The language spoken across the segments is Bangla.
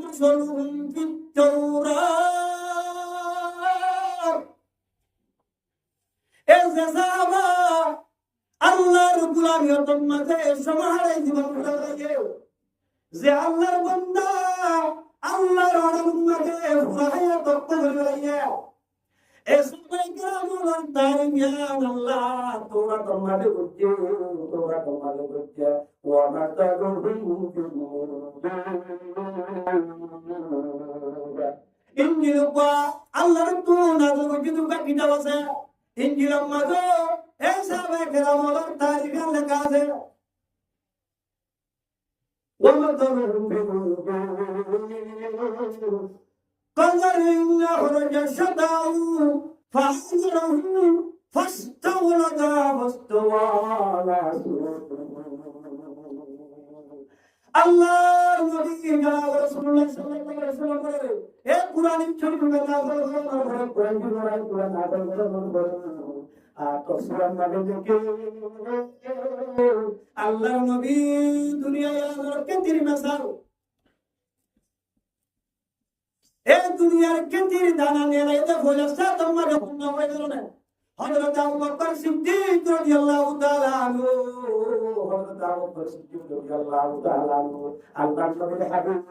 مثلهم في التوراة আল্লাহর গোলামিয়তের মাঝে সমাহারে জীবন কাটাইয়ে যে আল্লাহর বান্দা আল্লাহর অর্ডারের মাঝে পুরা হায়াত কবুল করাইয়া এসবাই কেরামুল তারিয়ান আল্লাহ তোরা তোমাদের করতে ওয়া মাতাগুহুম ইনজিল আল্লাহর তো নাযিল করতে দুকা কিতাব আছে ইনজিলের মাঝে এসবাই কেরামুল তারিয়ান লেখা আছে ওয়া মাতাগুহুম قذرين أخرج شطاه فأحذره فاستغلظ فاستوى على الله نبي رسول الله صلى الله عليه وسلم এ কুরআন শরীফ কথা বলে কুরআন আল্লাহ নবী দুনিয়ায় আজকে তিন মাসাল এই দুনিয়ার কেন্দ্রের দানা নিয়ে এতে ফজলসা তোমার পূর্ণ হয়ে গেল না হযরত আবু বকর সিদ্দিক রাদিয়াল্লাহু তাআলা আনহু হযরত আবু বকর সিদ্দিক রাদিয়াল্লাহু তাআলা আনহু আল্লাহর নবীর হাবিব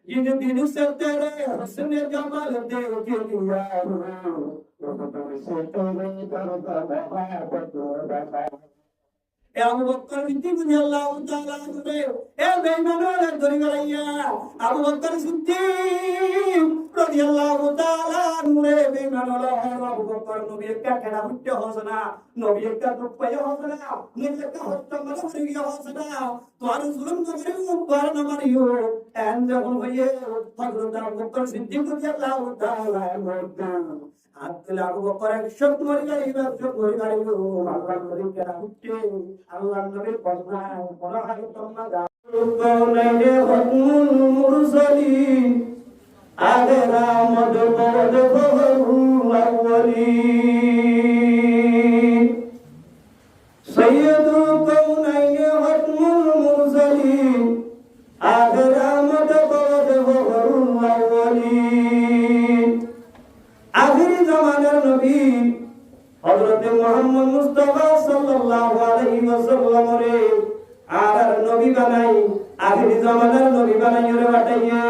जिन दिन से तेरे हसन जमाल देखी दिया से तेरे करता मोहब्बत আবু বকর সিদ্দিক রাদিয়াল্লাহু তাআলা আনহু এ বেঈমানরা ধরে গেলাইয়া আবু বকর সিদ্দিক রাদিয়াল্লাহু তাআলা আনহু বেঈমানরা আবু বকর নবী একটা কেনা হচ্ছে হোসনা নবী একটা রূপায় হোসনা নবী একটা হত্যা মারিয়া হোসনা তোর জুলুম করে উপর না মারিও এন যখন হইয়ে হযরত আবু বকর সিদ্দিক রাদিয়াল্লাহু তাআলা আনহু আব্দুল্লাহ আবু বকর একশত মরে গেল আল্লাহর নবী কেনা হচ্ছে আল্লাহর নবীর কথা বলা হয় তোমরা কওনাইনে হুকুমুল মুরসালিন আগরা মদ বদ ফহরুল আউয়ালিন সাইয়্যিদুল কওনাইনে হুকুমুল মুরসালিন আগরা মদ বদ ফহরুল আউয়ালিন আখিরি জামানার নবী হযরত মুহাম্মদ মুস্তাফা সাল্লাল্লাহু আলাইহি ওয়াসাল্লাম রে আর নবী বানাই আখিরি জামানার নবী বানাই রে বাটাইয়ে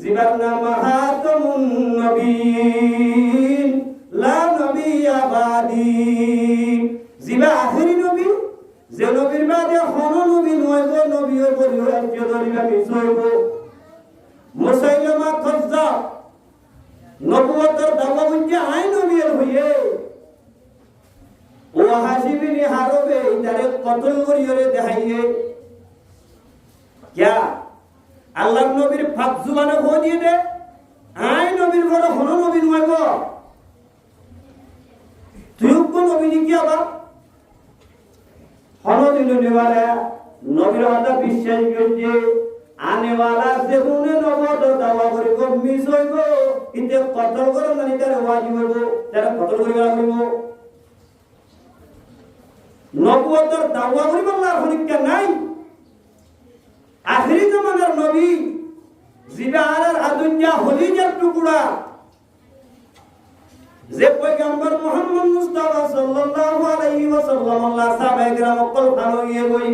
জিবার নাম হাতামুন নবীন লা নবিয়্যা বাদি জিবা আখিরি নবী যে নবীর বাদে কোন নবী নয়ব নবীর পরিবার জদরিবা মিছইব মুসাইলামা কাজ্জাব নবুয়তের দাওয়া বুঝে আই নবীর হইয়ে ও হাসিবিনি হারবে ইদারে কতল করিয়ে দেখাইয়ে क्या আল্লাহ নবীর ফাক জুবানে হো দিয়ে দে আই নবীর বড় হন নবী নয়ব তুই কোন নবী নি কি আবার হন দিন নেওয়ালা নবীর কথা বিশ্বাস করছে আনেওয়ালা যেগুনে নবদ দাওয়া করিব মিস হইব ইতে কতল করে মানে তার ওয়াজিব হইব তারা কতল করিবা হইব নবুয়তের দাওয়া করিব না হরিকা নাই আখিরি জামানার নবী জিবারের আদুনিয়া হলিজার টুকরা যে পয়গম্বর মুহাম্মদ মুস্তাফা সাল্লাল্লাহু আলাইহি ওয়াসাল্লাম আল্লাহ সাহাবায়ে কেরাম কল খানোয়ে গই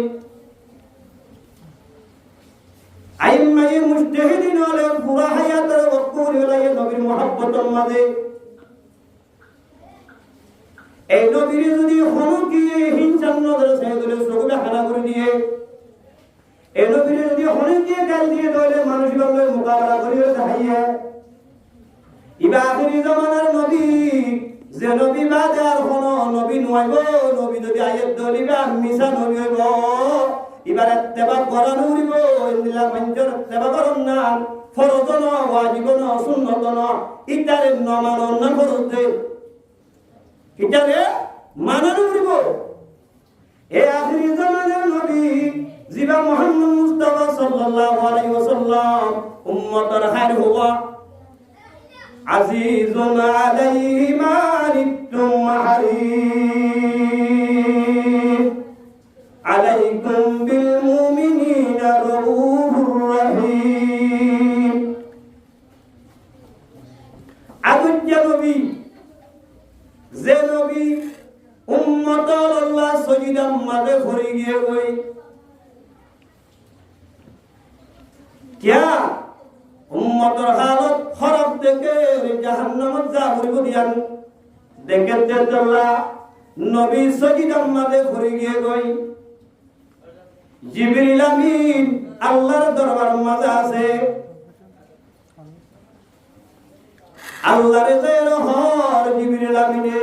আইম্মায়ে মুজতাহিদিন ওয়ালা পুরা হায়াতের ওয়াকুল ওয়ালা নবীর মুহাব্বতের মাঝে এই নবীর যদি হনুকি হিংসার নজরে সেগুলো সগুলা হানা করে দিয়ে এই নবীর যদি হনুকি গাল দিয়ে দলে মানুষ বললে মোকাবেলা করিয়ে দেখাইয়া ইবা আখিরি জামানার নবী যে নবী বাদে আর কোন নবী নয়ব নবী যদি আয়াত দলিবা মিশা নবী হইব এবার ইত্তেবা করা নইব ইল্লা মঞ্জুর ইত্তেবা করন না ফরজ না ওয়াজিব না সুন্নাত না ইতারে নমানন না করতে ইতারে মানানো নইব এই আখিরি জামানার নবী জিবা মুহাম্মদ মুস্তাফা সাল্লাল্লাহু আলাইহি ওয়াসাল্লাম উম্মতের হার হুয়া আজিজুন আলাইহি মা আনিতুম হারিস আলাইকুম বিল মুমিনিনা রাউফুর রহিম কিয়া উম্মতের হালত খারাপ দেখে জাহান্নামত যা করিব দিয়ান দেখে তেতলা নবী সজিদার মাঝে পড়ে গিয়ে গই জিবরিল আমিন আল্লাহর দরবার মাঝে আছে আল্লাহর জের হর জিবরিল আমিনে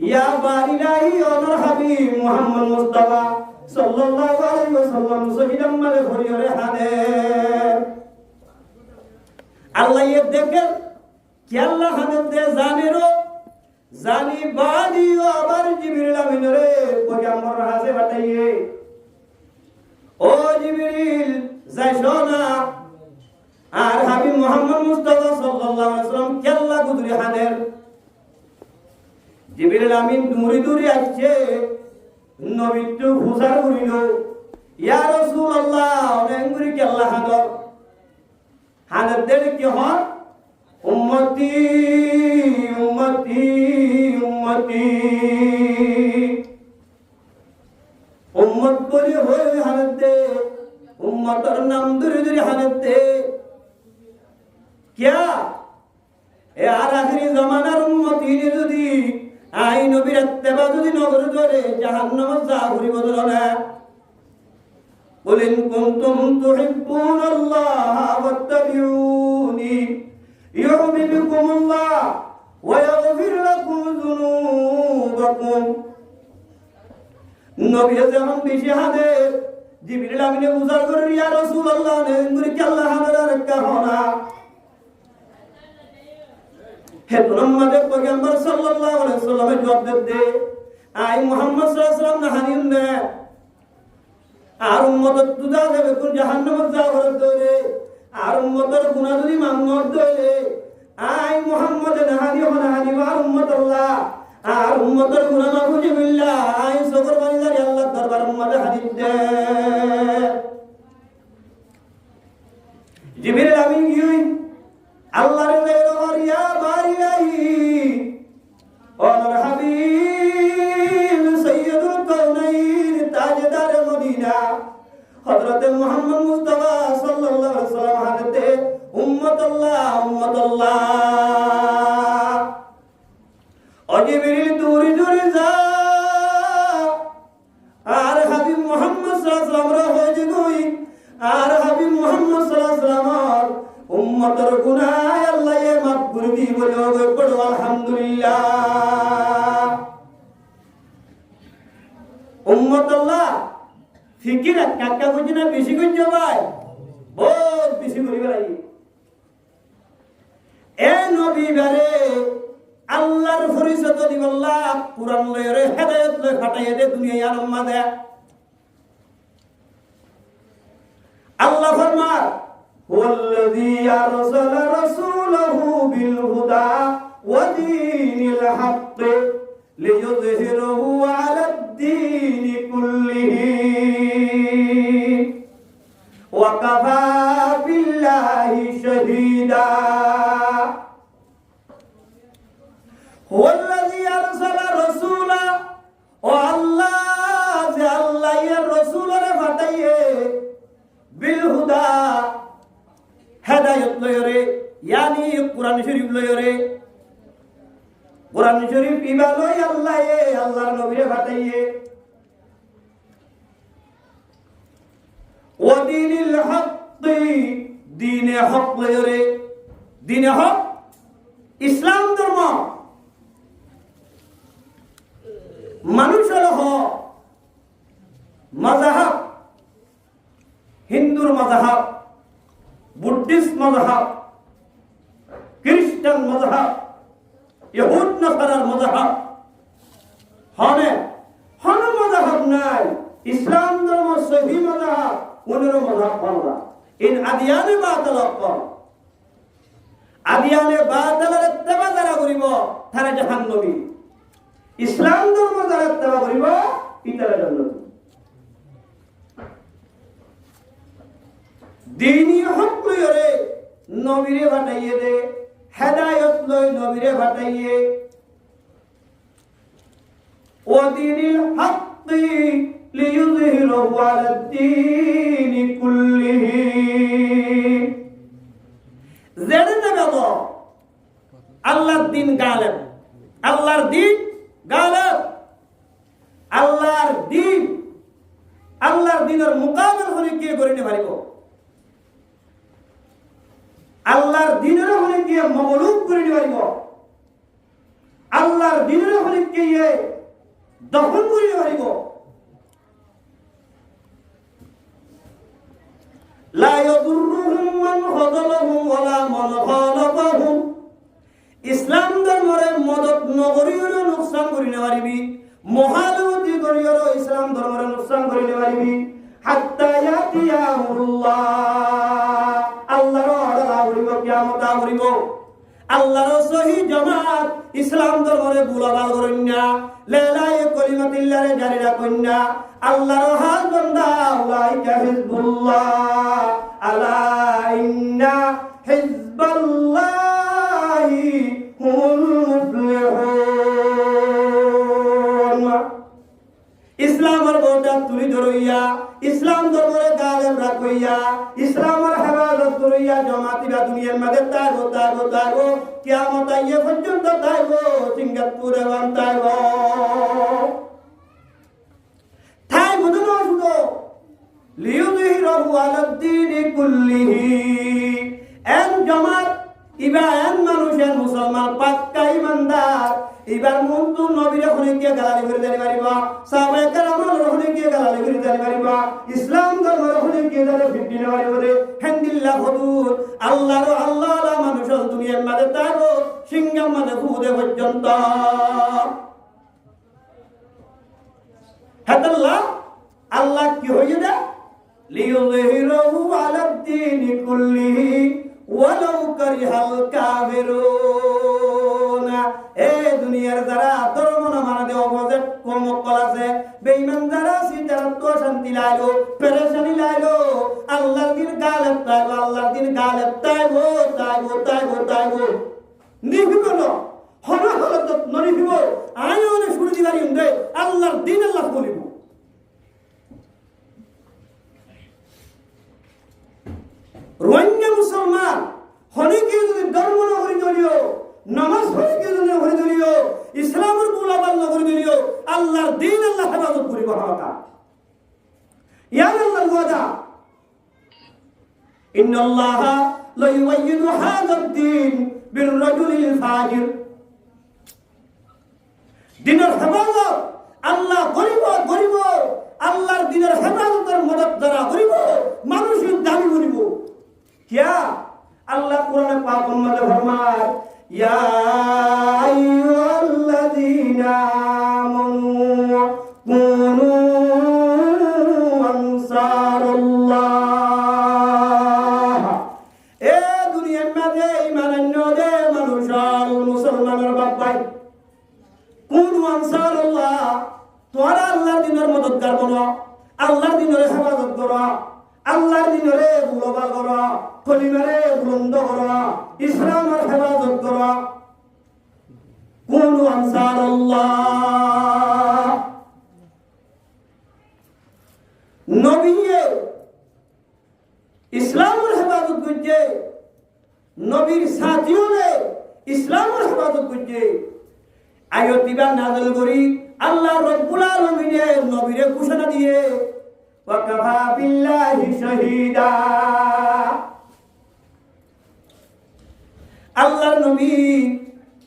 ইয়া বারিলাহি ওমর হাবিব মুহাম্মদ মুস্তাফা সাল্লাল্লাহু আলাইহি ওয়াসাল্লাম সজিদার মাঝে পড়ে রে হাদে আল্লাহ ये দেখে কি আল্লাহ হাদে দে জানেরো জানি বাদিও আবার জিবরিল আমিন রে পয়গম্বর হাতে পাঠাইয়ে ও জিবরিল যাইছো না আর হাবিব মুহাম্মদ মুস্তাফা সাল্লাল্লাহু আলাইহি ওয়াসাল্লাম কেল্লা গুদরি হাদের জিবরিল আমিন দূরে দূরে আসছে নবী তো ফুসার করিল ইয়া রাসূলুল্লাহ অনেঙ্গুরি কেল্লা হাদর হাদের দেড় কি হয় উম্মতি উম্মতি উম্মতি উম্মত বলি হয়ে হানতে উম্মতের নাম ধরে ধরে হানতে क्या এ আর আখিরি জামানার উম্মতি যদি আই নবীর ইত্তেবা যদি নগর ধরে জাহান্নামে যা করিব না قل إن كنتم تحبون الله واتبعوني يحببكم الله ويغفر لكم ذنوبكم নবী যখন বেশি হাদে জিবরিল আমিনে বুঝার করে ইয়া রাসূলুল্লাহ নেঙ্গুরি কি আল্লাহ হাদার কাহনা হে মুহাম্মদ পয়গম্বর সাল্লাল্লাহু আলাইহি ওয়াসাল্লাম জবাব দে আই মুহাম্মদ সাল্লাল্লাহু আলাইহি ওয়াসাল্লাম হানিন দে আর উম্মত তুদা দেবে কোন জাহান্নামে যাওয়ার দরে আর উম্মতের গুনাহ যদি মামুর দরে আই মুহাম্মদ নাহানি হনা হানি আর উম্মত আল্লাহ আর উম্মতের গুনাহ মাফুজ বিল্লাহ আই সবর বান্দার আল্লাহ দরবার উম্মত হাদিস দে জিবরিল আমিন গিয়ে আল্লাহর দরবার ইয়া বারিলাহি ওমর হাবিব সাইয়্যিদুল কাউনাইন তাজদার মদিনা হযরত মুহাম্মদ মুস্তাফা সাল্লাল্লাহু আলাইহি ওয়াসাল্লাম হাতে উম্মতুল্লাহ ও জিবরিল দূরে দূরে যা আর হাবিব মুহাম্মদ সাল্লাল্লাহু আলাইহি ওয়াসাল্লাম হয়ে গই আর হাবিব মুহাম্মদ সাল্লাল্লাহু আলাইহি ওয়াসাল্লাম উম্মতের গুনাহ আল্লাহ মাফ করে দি বলে পড়ো আলহামদুলিল্লাহ উম্মতুল্লাহ ফিকির কাকা বুঝি না বেশি কইছ ভাই বহুত বেশি করি ভাই এ নবী বারে আল্লাহর ফরিসত দিবাল্লাহ কুরআন লয়ে হেদায়েত লয়ে ফাটাইয়া দে দুনিয়া আরম্মা দে আল্লাহ ফরমায় والذي أرسل رسوله بالهدى ودين الحق ليظهره على الدين كله وكفى بالله شهيدا هو الذي أرسل رسوله والله الله الرسول فتيه بالهدى হেদায়েত লয়রে ইয়ানি কুরআন শরীফ লয়রে কুরআন শরীফ ইবালয় আল্লাহর নবীরে পাঠাইয়ে ওয়া দীনিল হক দীনে হক লয়রে দীনে হক ইসলাম ধর্ম মানুষের হক মাযহাব হিন্দুর মাযহাব বুদ্ধিস্ট মাযহাব খ্রিস্টান মাযহাব ইহুদ নাসারার মাযহাব হনে মাযহাব নাই ইসলাম ধর্ম সহি মাযহাব ওনের মাযহাব বাংলা ইন আদিয়ানে বাতালাক আদিয়ানে বাতালার ইত্তেবা যারা করিব তারা জাহান্নামী ইসলাম ধর্ম যারা ইত্তেবা করিব ইতারা জান্নাতি দীনি হক লইরে নবীরে পাঠাইয়ে দে হেদায়েত লই নবীরে পাঠাইয়ে ও দীনিল হক লিইয়ুযহিরাহু আলাদ দীনি কুল্লিহি দিন গালেব, আল্লাহর দিন গালেব, আল্লাহর দিন, আল্লাহর দিনের মোকাবেলা হলে কে করে নিতে পারিব, আল্লাহর দিনের হলে কে মগলুব করে নিতে পারিব, আল্লাহর দিনের হলে কে দখল করে নিতে পারিব। লা ইয়াদুররুহুম মান খাযালাহুম ওয়ালা মান খালাফাহুম। ইসলাম ধর্মের মদত নগরীয় নুকসান করি না পারিবি, মহালতি করিও ইসলাম ধর্মের নুকসান করি না পারিবি। হাত্তা ইয়াতিয়া আমরুল্লাহ, আল্লাহর অর্ডার আবরিব, কিয়ামত আবরিব। আল্লাহর সহি জামাত ইসলাম ধর্মের বুলাবাল করেন না, লাইলায়ে কলিমাতিল্লাহরে জারি রাখেন না। আল্লাহর হাল বান্দা উলাইকা হিজবুল্লাহ, আলা ইন্না হিজবাল্লাহি হুমুল মুফলিহুন। ইসলামের বোঝা তুলি ধরইয়া, ইসলাম ধর্মের গালেব রাখইয়া, ইসলামের হেফাজত করিয়া জমাতিরা দুনিয়ার মাঝে তাইবো তাইবো তাইবো, কিয়ামত আইয়ে পর্যন্ত তাইবো, সিঙ্গাপুরে বান তাইবো। তাই বুঝুন শুধু লিইয়ুযহিরাহু আলাদ-দীনি কুল্লিহি। এন জামাত ইবা এন মানুষ, এন মুসলমান পাক্কা ইমানদার, এবার মন্তু নবীর ওখানে গিয়ে গালালি করে দিতে পারিবা, সাহাবায়ে কেরামের ওখানে গিয়ে গালালি করে দিতে পারিবা, ইসলাম ধর্মের ওখানে গিয়ে যারা ফিরতে না পারিবে। হামদুলিল্লাহ হুদুদ আল্লাহর আল্লাহ মানুষ দুনিয়ার মাঝে তাইবো, সিঙ্গাম মাঝে খুদে পর্যন্ত। হাদাল্লাহ আল্লাহ কি হইছে না, লিইয়ুযহিরাহু আলাদ-দীনি কুল্লিহি ওয়ালাউ কারিহাল কাফিরুন। এ দুনিয়ার যারা ধর্ম না মানে অবজে কমকল আছে, বেঈমান যারা আছে তারা তো শান্তি লাইলো, পেরেশানি লাইলো, আল্লাহর দিন গালেব তাইবো, আল্লাহর দিন গালেব তাইবো তাইবো তাইবো তাইবো। নিহিব না হন হলত ননিহিব, আইনে শুনে দিবারি উন্দে আল্লাহর দিন আল্লাহ বলিব। রোহিঙ্গা মুসলমান হনিকে যদি ধর্ম না হরি দলিও, নামাজ হনিকে যদি হরি দলিও, ইসলামের বুলাবাল না হরি দলিও, আল্লাহর দিন আল্লাহ হেফাজত করিব। হাওয়া ইয়া আল্লাহর ওয়াদা, ইন্নাল্লাহা লা ইউয়িদু হাযাদ-দীন বির-রাজুলিল ফাজির। দিনের হেফাজত আল্লাহ করিব করিব, আল্লাহর দিনের হেফাজতের মদদ দ্বারা করিব, মানুষের দাবি করিব। क्या अल्लाह कुरान पाक में फरमाए, या अय्युहल्लज़ीना आमनू कुनू अंसारुल्लाह। ए दुनिया में जे ईमान दे मनुष्य मुसलमानर बापाई कुनू अंसारुल्लाह, তোরা আল্লাহর দিনের মদদগার বনো, আল্লাহর দিনের হেফাজত করো, আল্লাহর দিনরে বুলবা করো, কলিমারে বুলন্দ করো, ইসলামের হেফাজত করো। কুনু আনসারুল্লাহ। নবীয়ে ইসলামের হেফাজত করছে, নবীর সাথীওরে ইসলামের হেফাজত করছে। আয়াতিবা নাযিল করি আল্লাহ রাব্বুল আলামিনের নবীরে ঘোষণা দিয়ে, ওয়াকাফা বিল্লাহি শাহীদা। আল্লাহর নবী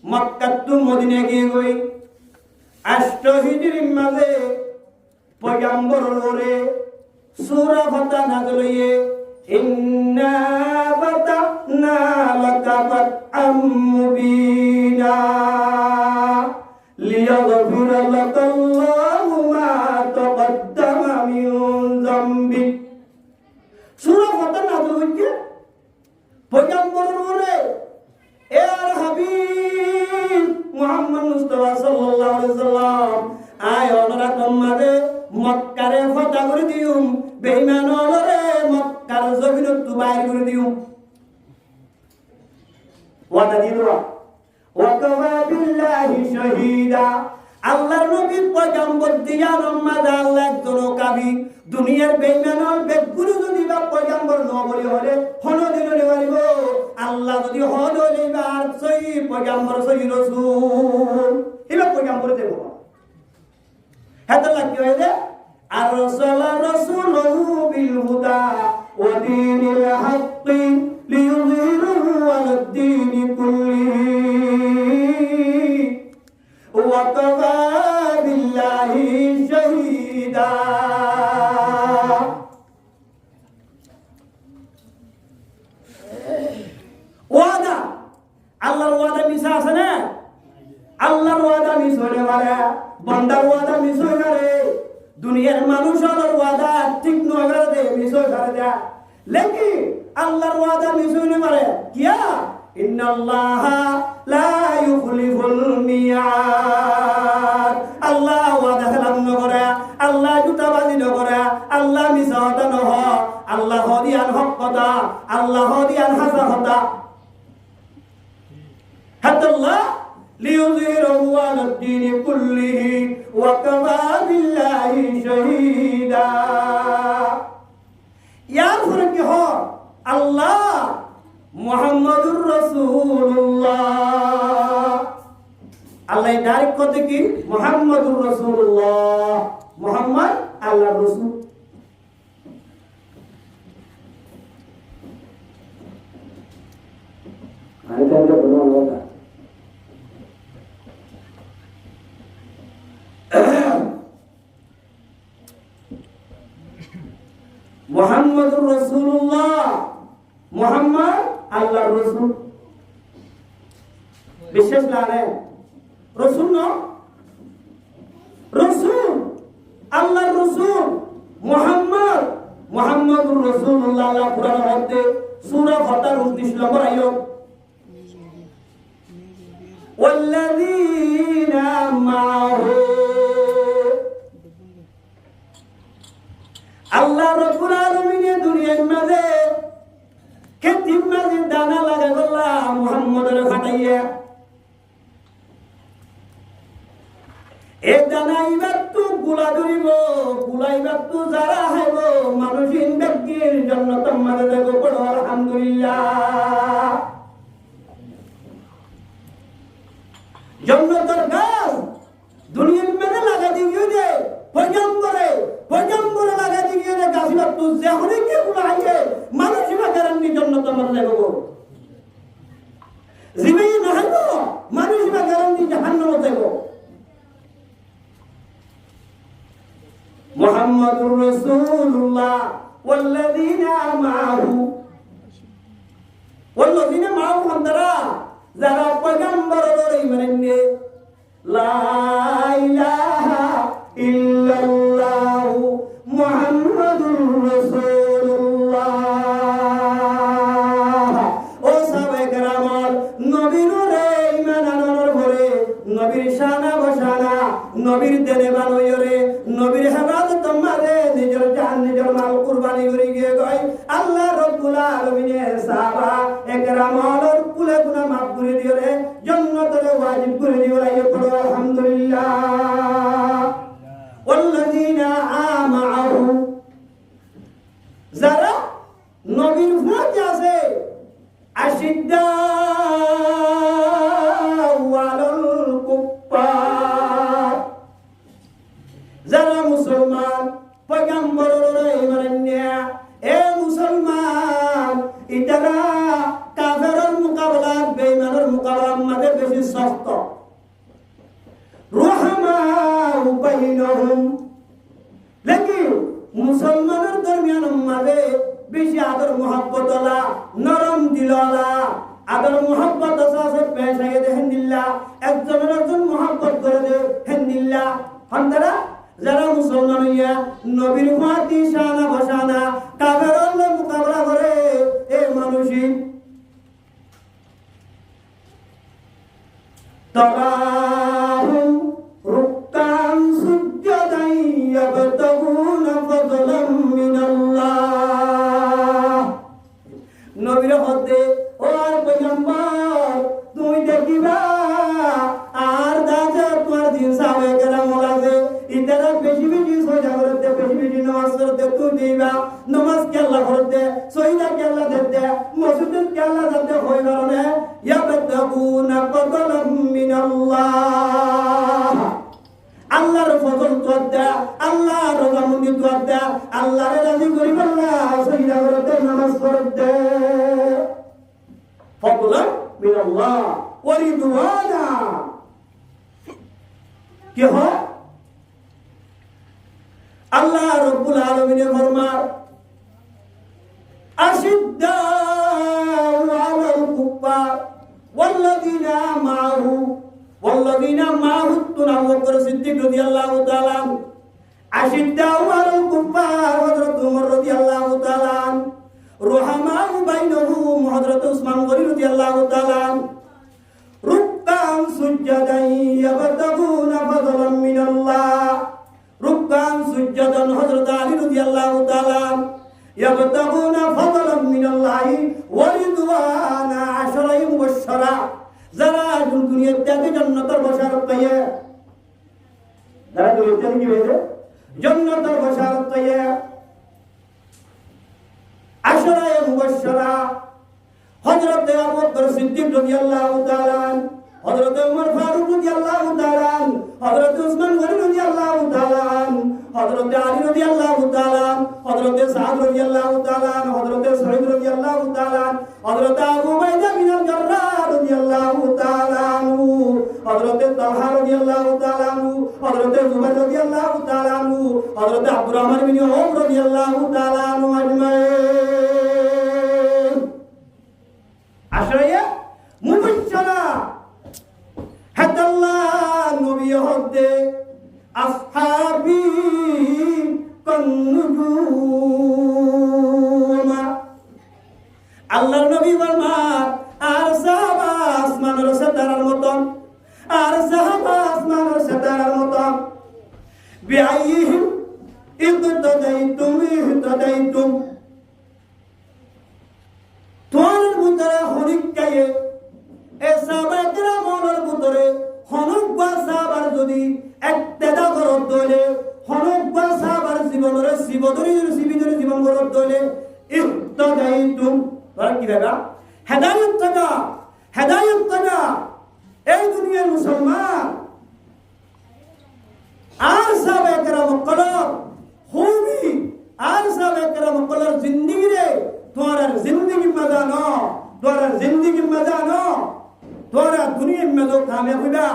মক্কা টু মদিনা গিয়ে গই 8 হিজরির মাঝে পয়গম্বর লরে সূরা ফাতিহা নাযিল হয়ে, ইন্না ফাতাহনা লাকা ফাতহাম মুবিনা লিয়াগফিরা লাকাল্লাহু মা তাকদ্দামা মিন যামবি। সূরা ফাতিহা নাযিল হইছে পয়গম্বর লরে, এ আর হাবিব মুহাম্মদ মুস্তাফা সাল্লাল্লাহু আলাইহি সাল্লাম আয় ওনারা তোমারে মক্কারে ফাতা করে দিউম, বেঈমান ওরে মক্কার জমিন তু বাইর করে দিউম। ওয়াদা দিলরা ওয়াকাফা বিল্লাহি শাহীদা। আল্লাহর নবী পয়গম্বর দিয়া রহমত আল্লাহ একজন কাবি, দুনিয়ার বেঈমান বেগুলো যদি বা পয়গম্বর ন বলি হলে হন দিন পারিব। আল্লাহ যদি হন হইবার সহি পয়গম্বর সহি রাসূল ইলা পয়গম্বর দেব হাদাল্লাহ কি হইছে আরসালা রাসূলুহু বিল হুদা ওয়া দীনিল হাক্কি লিইয়ুযহিরাহু আলাদ দীনি কুল্লিহি ওয়া কাফা বিল্লাহি শাহীদা ওয়াদা আল্লাহর ওয়াদা মিছা আছে না আল্লাহর ওয়াদা মিছ হলে মারে বান্দার ওয়াদা মিছ হয়ে গেলে দুনিয়ার মানুষ আল্লাহর ওয়াদা ঠিক নয় করে মিছ হয়ে গেলে লেকিন আল্লাহর ওয়াদা মিছ হলে মারে কিয়া ইন্নাল্লাহা লা ইউখলিফুল মিয়াদ আল্লাহ ওয়াদা খেলাপ নকরে আল্লাহ জুতাবাজি নকরে আল্লাহ মিছা কথা নহ আল্লাহ হদিয়ান হক কথা আল্লাহ হদিয়ান হাসা কথা হাদাল্লাহ লিইয়ুযহিরাহু আলাদ দীনি কুল্লিহি ওয়া কাফা বিল্লাহি শাহীদা ইয়ার ফরক কি হয় আল্লাহ মুহাম্মাদুর রাসূলুল্লাহ আল্লাহ ডাইরেক্ট কথা কি মুহাম্মাদুর রাসূলুল্লাহ মুহাম্মদ আল্লাহর রাসূল আরেকটা বলবো কথা মুহাম্মাদুর রাসূলুল্লাহ মুহাম্মদ আল্লাহর রাসূল বিশেষ লাগে রাসূল না রাসূল আল্লাহর রাসূল মুহাম্মদ মুহাম্মাদুর রাসূলুল্লাহ আল্লাহ কোরআনের মধ্যে সূরা ফাতির 29 নম্বর আয়াত ওয়াল্লাযীনা মা'হু আল্লাহ রাব্বুল আলামিন দুনিয়ার মাঝে খেতির মাঝে দানা লাগাই আল্লাহ মুহাম্মদের ফাটাইয়া এ দানা ইবার তো গুলা ধরিব গুলাইবার তো যারা হাইব মানুষিন ব্যক্তির জন্য তোমাদের দেখো পড়ো আলহামদুলিল্লাহ জন্নতের গাছ দুনিয়ার মাঝে লাগা দিয়ে দে পয়গম্বরে লাগা দিয়ে দে গাছিবার তো যেহনে কি গুলাইয়ে মানুষিবা গ্যারান্টি জন্য তোমাদের দেখো জিবে না হাইব মানুষিবা গ্যারান্টি জাহান্নামে দেখো মুহাম্মাদুর রাসূলুল্লাহ ওয়াল্লাযীনা মা'হু হামদারা যারা পয়গম্বরের ইমানে লা ইলাহা ইল্লাল্লাহু মুহাম্মাদুর রাসূলুল্লাহ ও সাহাবায়ে কেরাম নবীর ঈমান আনার পরে নবীর শানা বসানা নবীর দেনে বানয়রে নবীর হেফাজত তোমারে নিজের জান নিজের মাল কুরবানি করে গিয়ে কই আল্লাহ রাব্বুল আলামিনের সাহাবা একরামর কুলে গুনাহ মাফ করে দিও রে জান্নাতের ওয়াজিব করে দিও রে পড়ো আলহামদুলিল্লাহ ওয়াল্লাযীনা আমাহু যারা নবীর উম্মত আছে আশিদ্দা ওয়ালাল কুফার যারা মুসলমান পয়গম্বরের ইমানে এ মুসলমান ইতারা কাফেরের মোকাবেলা বেঈমানের মোকাবেলার মধ্যে বেশি শক্ত রহমা বাইনহুম লেকিন মুসলমানের দরমিয়ান মধ্যে বেশি আদর মোহাব্বত ওয়ালা নরম দিল ওয়ালা আদর মোহাব্বত আছে পেশায়ে দেহিল্লাহ একজনের একজন মোহাব্বত করে দে হিন্দিল্লাহ হামদারা যারা মুসলমান হইয়া নবীর ফাতি শানা বসানা কাফেরের মোকাবেলা করে এ মানুষই তারাহুম রুকান সুজ্জাদান ইয়াবতাগুনা ফাদলাম মিনাল্লাহ নবীর হতে ও আর পয়গম্বর তুই দেখিবা আর দাদা তোমার দিন সাবে কেরাম লাগে ইতারা বেশি বেশি সজা করতে বেশি বেশি নামাজ করতে তুই দিবা নামাজ কেল্লা করতে সহিদা কেল্লা দিতে মসজিদ কেল্লা দিতে হয় কারণে ইয়াবতাগুনা ইয়াবতাগুনা ফাদলাম মিনাল্লাহ আল্লাহর ফজল তোয়াদা আল্লাহর রহমত তোয়াদা আল্লাহর রাজি করিব আল্লাহ সাইয়্যিদা ওয়ারতে নামাজ পড়তে ফদলাম মিনাল্লাহ ওয়া রিদওয়ানা কি হয় আল্লাহ রাব্বুল আলামিনের ফরমান আশিদ্দাউ আলাল কুফার ওয়াল্লাযীনা মা'হু আবু বকর সিদ্দিক রাদিয়াল্লাহু তাআলা আশিদ্দাউ আলাল কুফার হযরত ওমর রাদিয়াল্লাহু তাআলা রুহামাউ বাইনহুম হযরত উসমান গনি রাদিয়াল্লাহু তাআলা রুকআন সুজদান ইয়াবতাগুনা ফাদলাম মিনাল্লাহ রুকআন সুজদান হযরত আলী রাদিয়াল্লাহু তাআলা ইয়াবতাগুনা ফাদলাম মিনাল্লাহি ওয়া রিদওয়ানা আশরাই মুবাশশারা যারা দুনিয়ার থেকে জান্নাতের বশারত পায় যারা দুনিয়ার থেকে কি পেয়েছে জান্নাতের বশারত পায় আশরাই মুবাশশারা হযরত আবু বকর সিদ্দিক রাদিয়াল্লাহু তাআলা হযরত ওমর ফারুক রাদিয়াল্লাহু তাআলা হযরত উসমান গনি রাদিয়াল্লাহু তাআলা হযরত আলী রাদিয়াল্লাহু তাআলা হযরত সাদ রাদিয়াল্লাহু তাআলা হযরত সাঈদ রাদিয়াল্লাহু তাআলা হযরত আবু উবাইদা বিন আল-জাররাহ রাদিয়াল্লাহু তাআলা হযরত তালহা রাদিয়াল্লাহু তাআলা হযরত জুবাইর রাদিয়াল্লাহু তাআলা হযরত আব্দুর রহমান বিন আওফ রাদিয়াল্লাহু তাআলা আজমাইন আশরায়ে মুবাশশারা হাদাল্লাহ নবী হদে আসহাবি কন্নুজুম আল্লাহর নবী ফরমান আর সাহাবা আসমানের সিতারার মতন আর সাহাবা আসমানের সিতারার মতন বিআইহিম ইহতাদাইতুম তোমার ভিতরে হরিকায়ে এ সাহাবায়ে কেরামের ভিতরে হনকবা সাহাবার যদি ইক্তেদা করত দলে হনকবা সাহাবার জীবনের জীবন করত দলে ইহতাদাইতুম তোরা কি দাদা হেদায়েত তাকা এই দুনিয়ার মুসলমান আর সাহাবায়ে কেরাম কলর খুবই আর সাহাবায়ে কেরাম কলর জিন্দেগি রে তোরা জিন্দেগি মজা না তোরা দুনিয়ার মজা কামিয়াব হইবা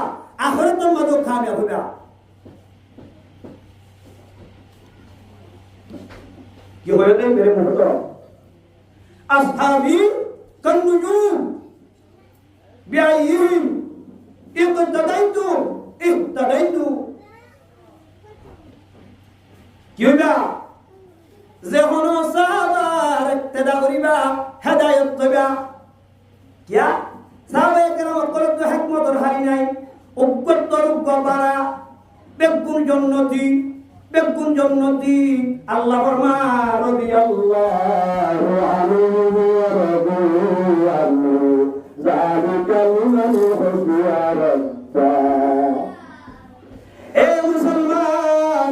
আখিরাতের মজা কামিয়াব হইবা কি হইতে মেরে মুহতরম আসহাবি কন্নুজুম বিআইহিম ইহতাদাইতু কি হইবা যে হনো সাহাবার ইক্তেদা করিবা হেদায়েত পাইবা কিয়া সাহাবায়ে কেরাম কলব তো হিকমতের হারি নাই উগ্গতর উগ্গবারা বেগুন জন্নতি আল্লাহ ফরমান রাদিয়াল্লাহু আনহু ওয়া রাদু আনহু যালিকাল মানহুবু রাব্বা এ মুসলমান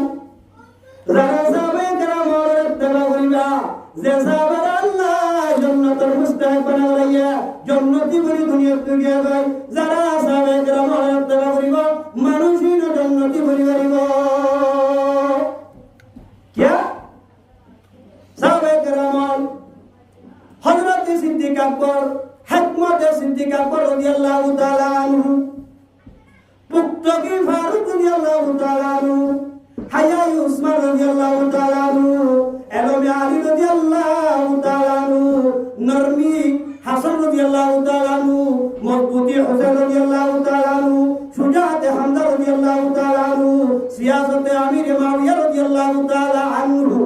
যারা সাহাবায়ে কেরামের ইত্তেবা করিবা যে সাহাবারা আল্লাহ জান্নাতের মুস্তাহিক বানাইয়া জান্নাতি বলি দুনিয়ার থেকে যায় যারা সাহাবায়ে কেরামের ইত্তেবা করিবা মানুষই না জান্নাতি বলি করিব क्या साहब कराम हजरत सिद्दीक अकबर हिकमत सिद्दीक अकबर रदियल्लाहु ताआला अन्हु पुख्तगी फारूक रदियल्लाहु ताआला अन्हु हया उस्मान रदियल्लाहु ताआला अन्हु एलमे अली रदियल्लाहु ताआला अन्हु नरमी हसन रदियल्लाहु ताआला अन्हु मजबूती हुसैन रदियल्लाहु ताआला अन्हु शुजाअत हमजा रदियल्लाहु ताआला अन्हु सियासत अमीर मुआविया रदियल्लाहु ताआला अन्हु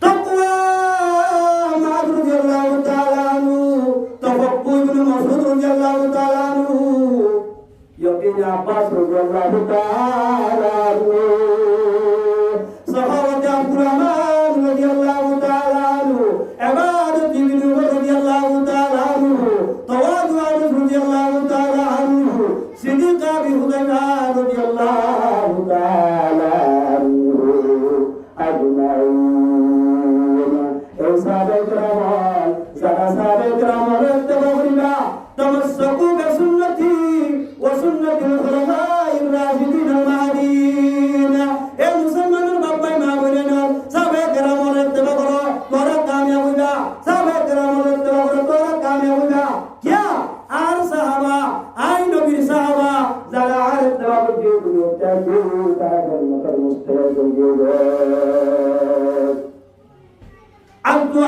तक़वा माद रदियल्लाहु ताआला अन्हु तफक्कुर इब्न मसऊद रदियल्लाहु ताआला अन्हु यकीन अब्बास रदियल्लाहु ताआला अन्हु सहाबत अब्दुर्रहमान रदियल्लाहु ताआला अन्हु इबादत इब्न उमर रदियल्लाहु ताआला अन्हु तवादु रदियल्लाहु ताआला अन्हु सिद्दीक अबी हुदैफा रदियल्लाहु ताआला अन्हु अजमाइन ए साहाबाए किराम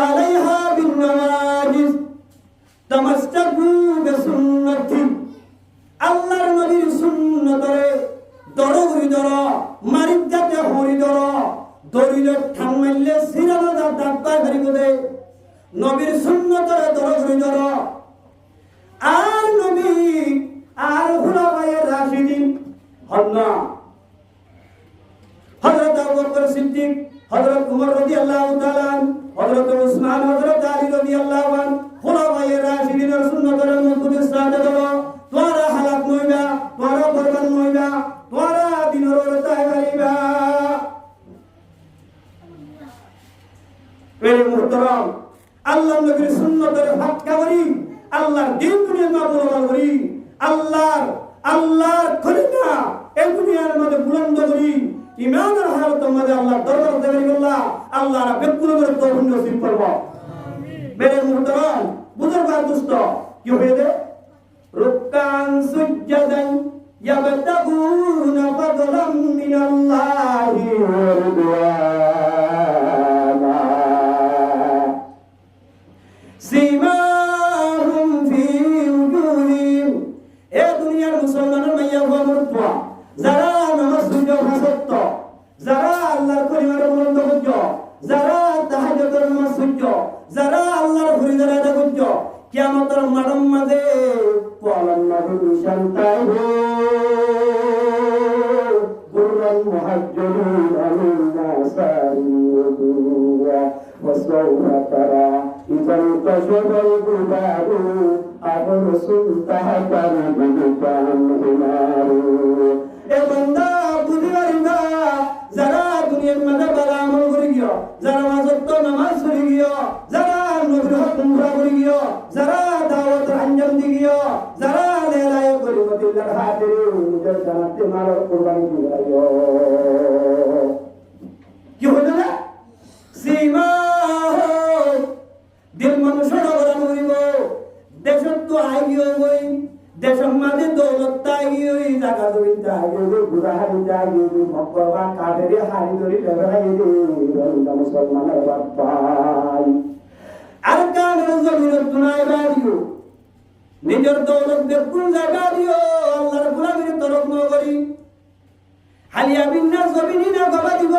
আলাইহা বিন-নওয়াজিজ তামাসসাকু বিসুন্নতি আল্লাহর নবীর সুন্নতরে দরগুরি দর মারিজাতে হরি দর দরিলে ঠান্মাইলে সিরানো দাব্বা ভরিব দে নবীর সুন্নতরে দরগুরি দর আর নবী আর খুলাফায়ে রাশিদিন হন্না হযরত আবু বকর সিদ্দিক হযরত উমর রাদিয়াল্লাহু তাআলা হযরত উসমান হযরত আলী রাদিয়াল্লাহু আনহু খুলাফায়ে রাশিদিনের সুন্নতরে মজবুত সাথে দর তোরা হালাত নইবা তোরা বরবাদ নইবা তোরা দিনের তাই করিবা এই মুহতারাম আল্লাহর নবীর সুন্নতের হক্কা করি আল্লাহর দ্বীন দুনিয়ার মাবুল করি আল্লাহর খলিফা এই দুনিয়ার মধ্যে বুলন্দ করি ইমানের হালতের মধ্যে আল্লাহর দরবার দেবে আল্লাহ আল্লাহর বেকুলের তৌফিক নসিব করব আমিন বেরে মুহতারাম বুজুর্গ দুষ্ট কি হয়েছে রুকান সুজদান ইয়াবতাগুনা ফাদলাম মিনাল্লাহি ওয়া রিদওয়ানা সিমাহুম ফি উজুহিম এ দুনিয়ার মুসলমানের মাইয়া হওয়া মরতুয়া যারা নামাজ পড়ো হাসত যারা আল্লাহর পরিবার বন্ধ করছো যারা তাহাজ্জুদের নামাজ পড়ছো যারা আল্লাহর ফরিজা আদায় করছো কিয়ামতের মাঠের মাঝে কোলান নবী নিশান তাইবে গুররান মুহাজ্জিরুন আমিন নাসারিয়া ওয়াসাউফা তারা ইজাল কাশফাল গুবারু আবরসুল তাহাতানা বিকান হিমারু এ বান্দা বুঝিবা যারা দুনিয়ার মধ্যে ভালো আমল করে গিয়ে যারা ওয়াজত নামাজ পড়ে গিয়ে যারা নবীর হুকুম করে গিয়ে যারা দাওয়াত আঞ্জাম দি গিয়ে যারা লেলায়ে কলিমাতুল্লাহ হাজিরিন নিজের জানাতে মাল কুরবানি দিয়ে কি হলো না সীমা দিল মানুষের গরম হইব দেশত তো আইও গই দেশের মাঝে দৌলত তাইও জায়গা জমি তাইও গুড়াহারি তাইও মক্কা কাদেরে হারি ধরি লেবাই দে মুসলমানের বাপাই আর কানের জমির দুনাই বাড়িও নিজের দৌলত বেকুল জায়গা দিও আল্লাহর গোলামির তরফ নগরী হালিয়া বিন্যাস জমিনি না গবা দিব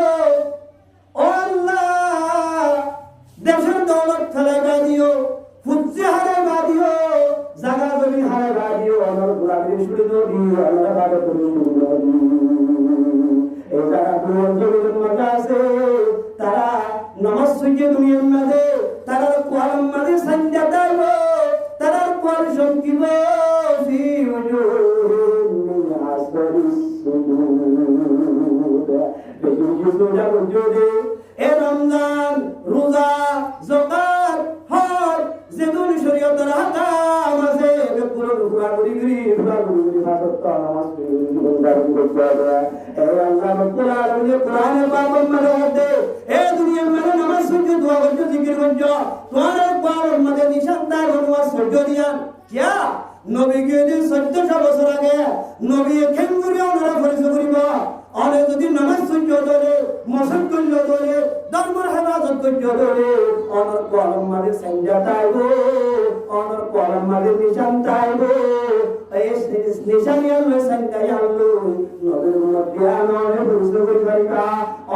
ও আল্লাহ দেশের দৌলত ফেলাই বাদিও ফুজ্জে হারাই বাদিও জায়গা জমি হারাই বাদিও আমার গোলামির শুরু দিও আমার বাবা তুমি শুরু এই জায়গা দুনিয়ার জমির মধ্যে আছে তারা নামাজ পড়ে দুনিয়ার মাঝে তারা কোরআন মাঝে সাজদা দেব তারা কোরআন সংকিব ফি উজুহিম আসরিস সুজুদ বেজুজু সুজা বুজুদে এ রমজান রোজা যাকাত হজ যেদুন শরীয়তের হাকাম আছে বেকুল ঘুরা ঘুরি ভাষত নামাজ জীবনদার করতে এ আল্লাহ রব্বুল আলামিন কোরআনের পাবন মাঝে এ দুনিয়ার মানে নামাজ পড়তে দোয়া করতে জিকির করছো তোমার পাওয়ার মাঝে নিশান দায় নামাজ পড়তে দিয়ান क्या নবী কে যে 1400 বছর আগে নবী খেঙ্গুরি ওনারা পরিচয় করিব আর যদি নামাজ পড়তে ধরে মসজিদ করতে ধরে ধর্মের হেফাজত করতে ধরে অনর কলম মাঝে সঞ্জা তাইবো অনর কলম মাঝে নিশান তাইবো এই নিশানি আল্লাহ সঞ্জা আল্লাহ নবীর মধ্যে আনরে পরিচয় করি পারিবা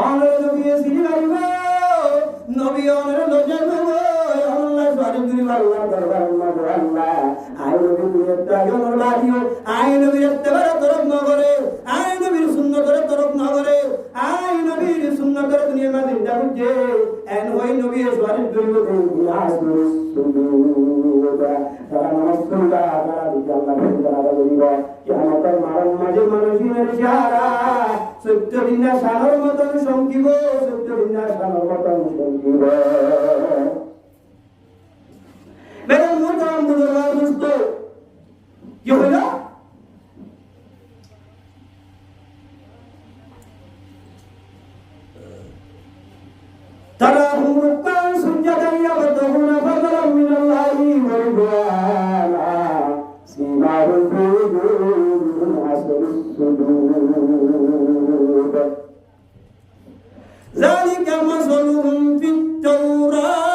অনর নবী সিরি পারিবা নবী অনর লজাইবো আল্লাহ সারি করি আল্লাহ দরবার আল্লাহ আই নবী দুনিয়াতে অনর বাড়িও আই নবী এত্তেবারে তরফ নগরে আই নবীর সুন্নতের তরফ নগরে আই নবীর সুন্নতের দুনিয়া মে জিন্দা বুঝে এন হই নবী সারি করি ইতিহাস সুন্দর তারা নমস্কার তারা আল্লাহ তাআলা বলিব কিয়ামতের মাঝে মানুষের চেহারা সত্য দিনা সাগর মতন সংকিব সত্য দিনা সাগর মতন সংকিব মেরে মুহতারাম বুজুর্গান দোস্ত কি হলো তারা রুকান সুজদা ইয়াবতাগুনা ফাদলাম মিনাল্লাহি ওয়া রিদওয়ানা সিমাহুম ফি উজুহিম আসরিস সুজুদ যালিকা মাসালুহুম ফিত তাওরাত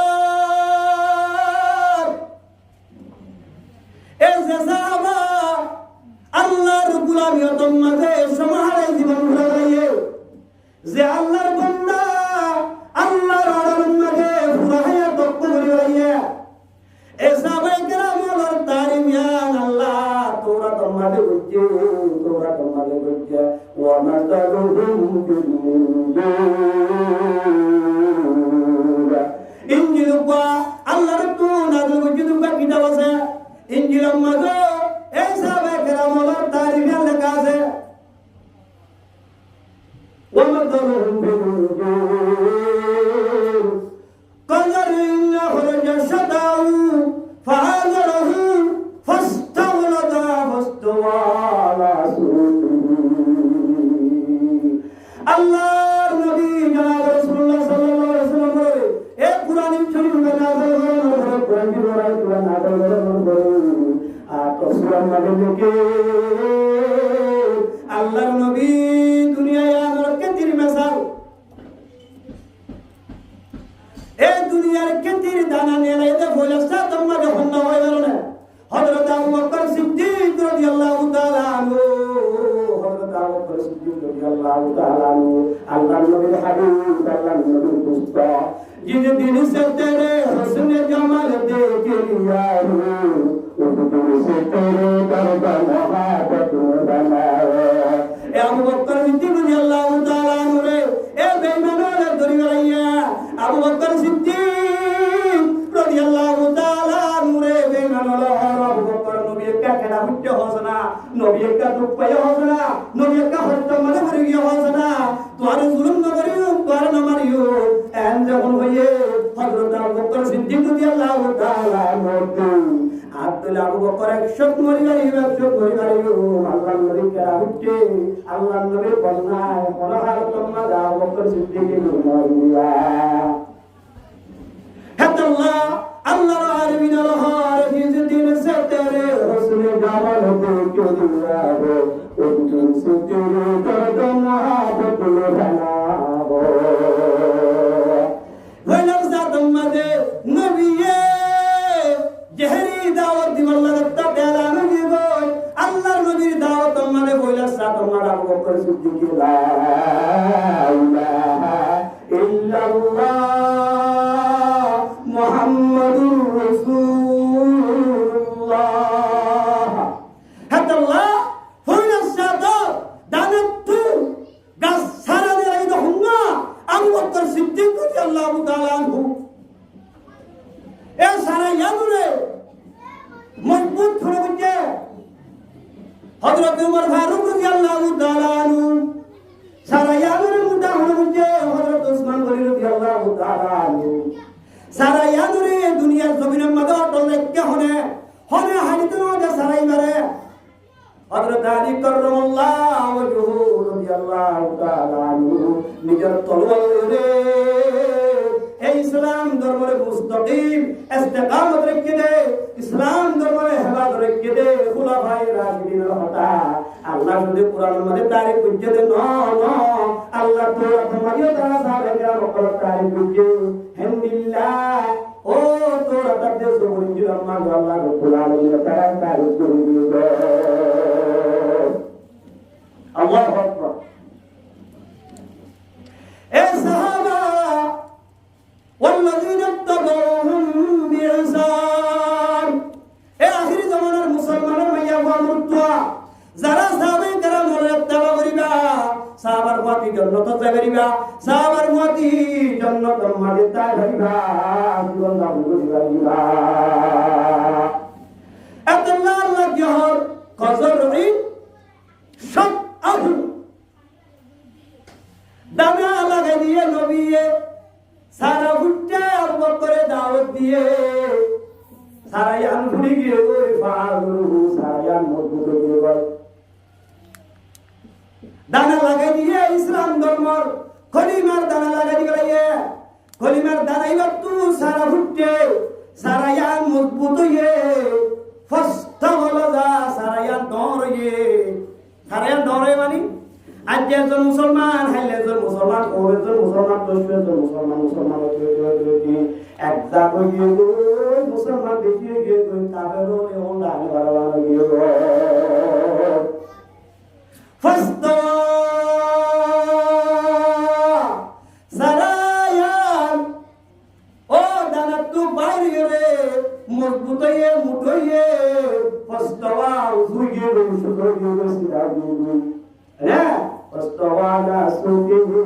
ومثلهم في الإنجيل إنجيل الله ربنا نزل কিতাব আছে ইনজিলের মধ্যে এই সাহাবা কেরামের তারিখ লেখা আছে ومثلهم في الإنجيل كزرع أخرج شطأه فآزره فاستغلظ فاستوى على سوقه আল্লাহর নবী জনাব রাসূলুল্লাহ সাল্লাল্লাহু আলাইহি ওয়াসাল্লাম বলে এই কুরআন শরীফ নাযিল হওয়ার পরে কুরআন নাযিল হওয়ার পরে আর তসবির মধ্যে থেকে আল্লাহর নবী দুনিয়ায় আনার কেতির মিসাল এই দুনিয়ার কেতির দানা নিয়ে এসে বলেছে তোমরা যখন না হয়ে গেল না হযরত আবু বকর সিদ্দিক রাদিয়াল্লাহু তাআলা আনহু হযরত আবু বকর সিদ্দিক রাদিয়াল্লাহু তাআলা আনহু আল্লাহর নবীর হাবিব আল্লাহর নবীর দোস্ত जिस दिन से तेरे हुस्न जमाल देखे लिया उस दिन से तेरे दर्द मोहब्बत बनाए ए अबू बकर सिद्दीक রাদিয়াল্লাহু তাআলা আনহু রে এ বেঈমানের ধরি গলাইয়া আবু বকর সিদ্দীক রাদিয়াল্লাহু তাআলা আনহু রে বেঈমানের আবু বকর নবী কা কেনা হুট্টে হোসনা নবী কা দুপায় হোসনা নবী কা হত্যা মানে মরে গিয়ে হোসনা তোর জুলুম না করিও তোর না মারিও এন যখন হইয়ে হযরত আবু বকর সিদ্দীক রাদিয়াল্লাহু তাআলা আনহু আব্দুল্লাহ আবু বকর 100 মরি গেল 100 মরি গেল আল্লাহর নবী কা হুট্টে আল্লাহর নবীর বলনায় পরহার তোমরা আবু বকর সিদ্দীকের মরিয়া হাত্তাল্লাহ আল্লাহর আরবিন আলহার জিস দিন সে তেরে হুসনে জামাল দেখে দিয়া হো উস দিন সে তেরে দর্দ মোহব্বত বানাবো ওয়ালাম জাতম মাদে নবিয়ে জহরি দাওয়াত দিবার লাগতা পেলা নবী গো আল্লাহর নবীর দাওয়াত মানে বইলা জাতম মাদা আবু বকর সিদ্দিক লা ইলাহা ইল্লাল্লাহ মুহাম্মাদুর রাসূলুল্লাহ হাতাল্লাহ হইলা সাদা দানাতু গাছ সারা দেই দহুনা আবু বকর সিদ্দিক রাদিয়াল্লাহু তাআলা আনহু এ সারা ইয়াদুরে মজবুত করে বুঝে হযরত ওমর ফারুক রাদিয়াল্লাহু তাআলা আনহু সারা ইয়াদুরে মুদা হয়ে বুঝে হযরত ওসমান গনি রাদিয়াল্লাহু তাআলা আনহু সারা ইয়াদুরে দুনিয়ার জমিনের মধ্যে অটল রেখে হনে হানিতে নদে সারাই মারে হযরত আলী কাররামাল্লাহু ওয়াজহু রাদিয়াল্লাহু তাআলা আনহু নিজের তলোয়ারে এই ইসলাম ধর্মের মুস্তাকিম ইস্তেকামত রেখে দে ইসলাম ধর্মের হেফাজত রেখে দে খুলাফায়ে রাশিদিনের হতা আল্লাহ যদি কুরআনের মধ্যে তারিখ বুঝে দে না আল্লাহ তো তোমারিও তারা সাহাবায়ে বকর তারিখ বুঝে হামদুলিল্লাহ ও তোরা তাদের জমিন জিরাম্মা আল্লাহ রাব্বুল আলামিন তারা তারিখ করে দিবে আল্লাহু আকবার এ সাহাবা والذين اتبعوهم بإحسان এ আখিরি জামানার মুসলমানের মাইয়া মুর্তোয়া যারা সাহাবায়ে কেরামের ইত্তেবা করিবা সাহাবার ওয়াতি জান্নাত যাইবা সাহাবার ওয়াতি জান্নাতের মাঝে যাইবা জীবন লাভ করিবা আল্লাহ আল্লাহ জহর কজরই সব আহু দানা লাগাই দিয়ে নবীয়ে সারা বুট্টা আবু বকরে দাওয়াত দিয়ে সারা ইয়ান ঘুরে গিয়ে ওই ফারুহু সারা ইয়ান মজবুত হয়ে গেল দানা লাগাই দিয়ে ইসলাম ধর্মর খলিমার দানা লাগাই দিয়ে খলিমার দানা এবার তু সারা বুট্টে সারা ইয়ান মজবুত হয়ে ফস্তা হলো যা সারা ইয়ান ডরে মানে আজ একজন মুসলমান হাইলে একজন মুসলমান ওরেজন মুসলমান দশজন মুসলমান একদা কইয়ে গো মুসলমান দেখিয়ে গিয়ে কই কাবেরো নে ওলা বারবার গিয়ে গো ফস্তা সারায়ান ও দানাতু বাইরে রে মজবুতয়ে মুঠয়ে ফস্তাওয়া উজুয়ে গো সুদয়ে গো সিরা গো না ওয়াস্তাওয়ালা সুকিহি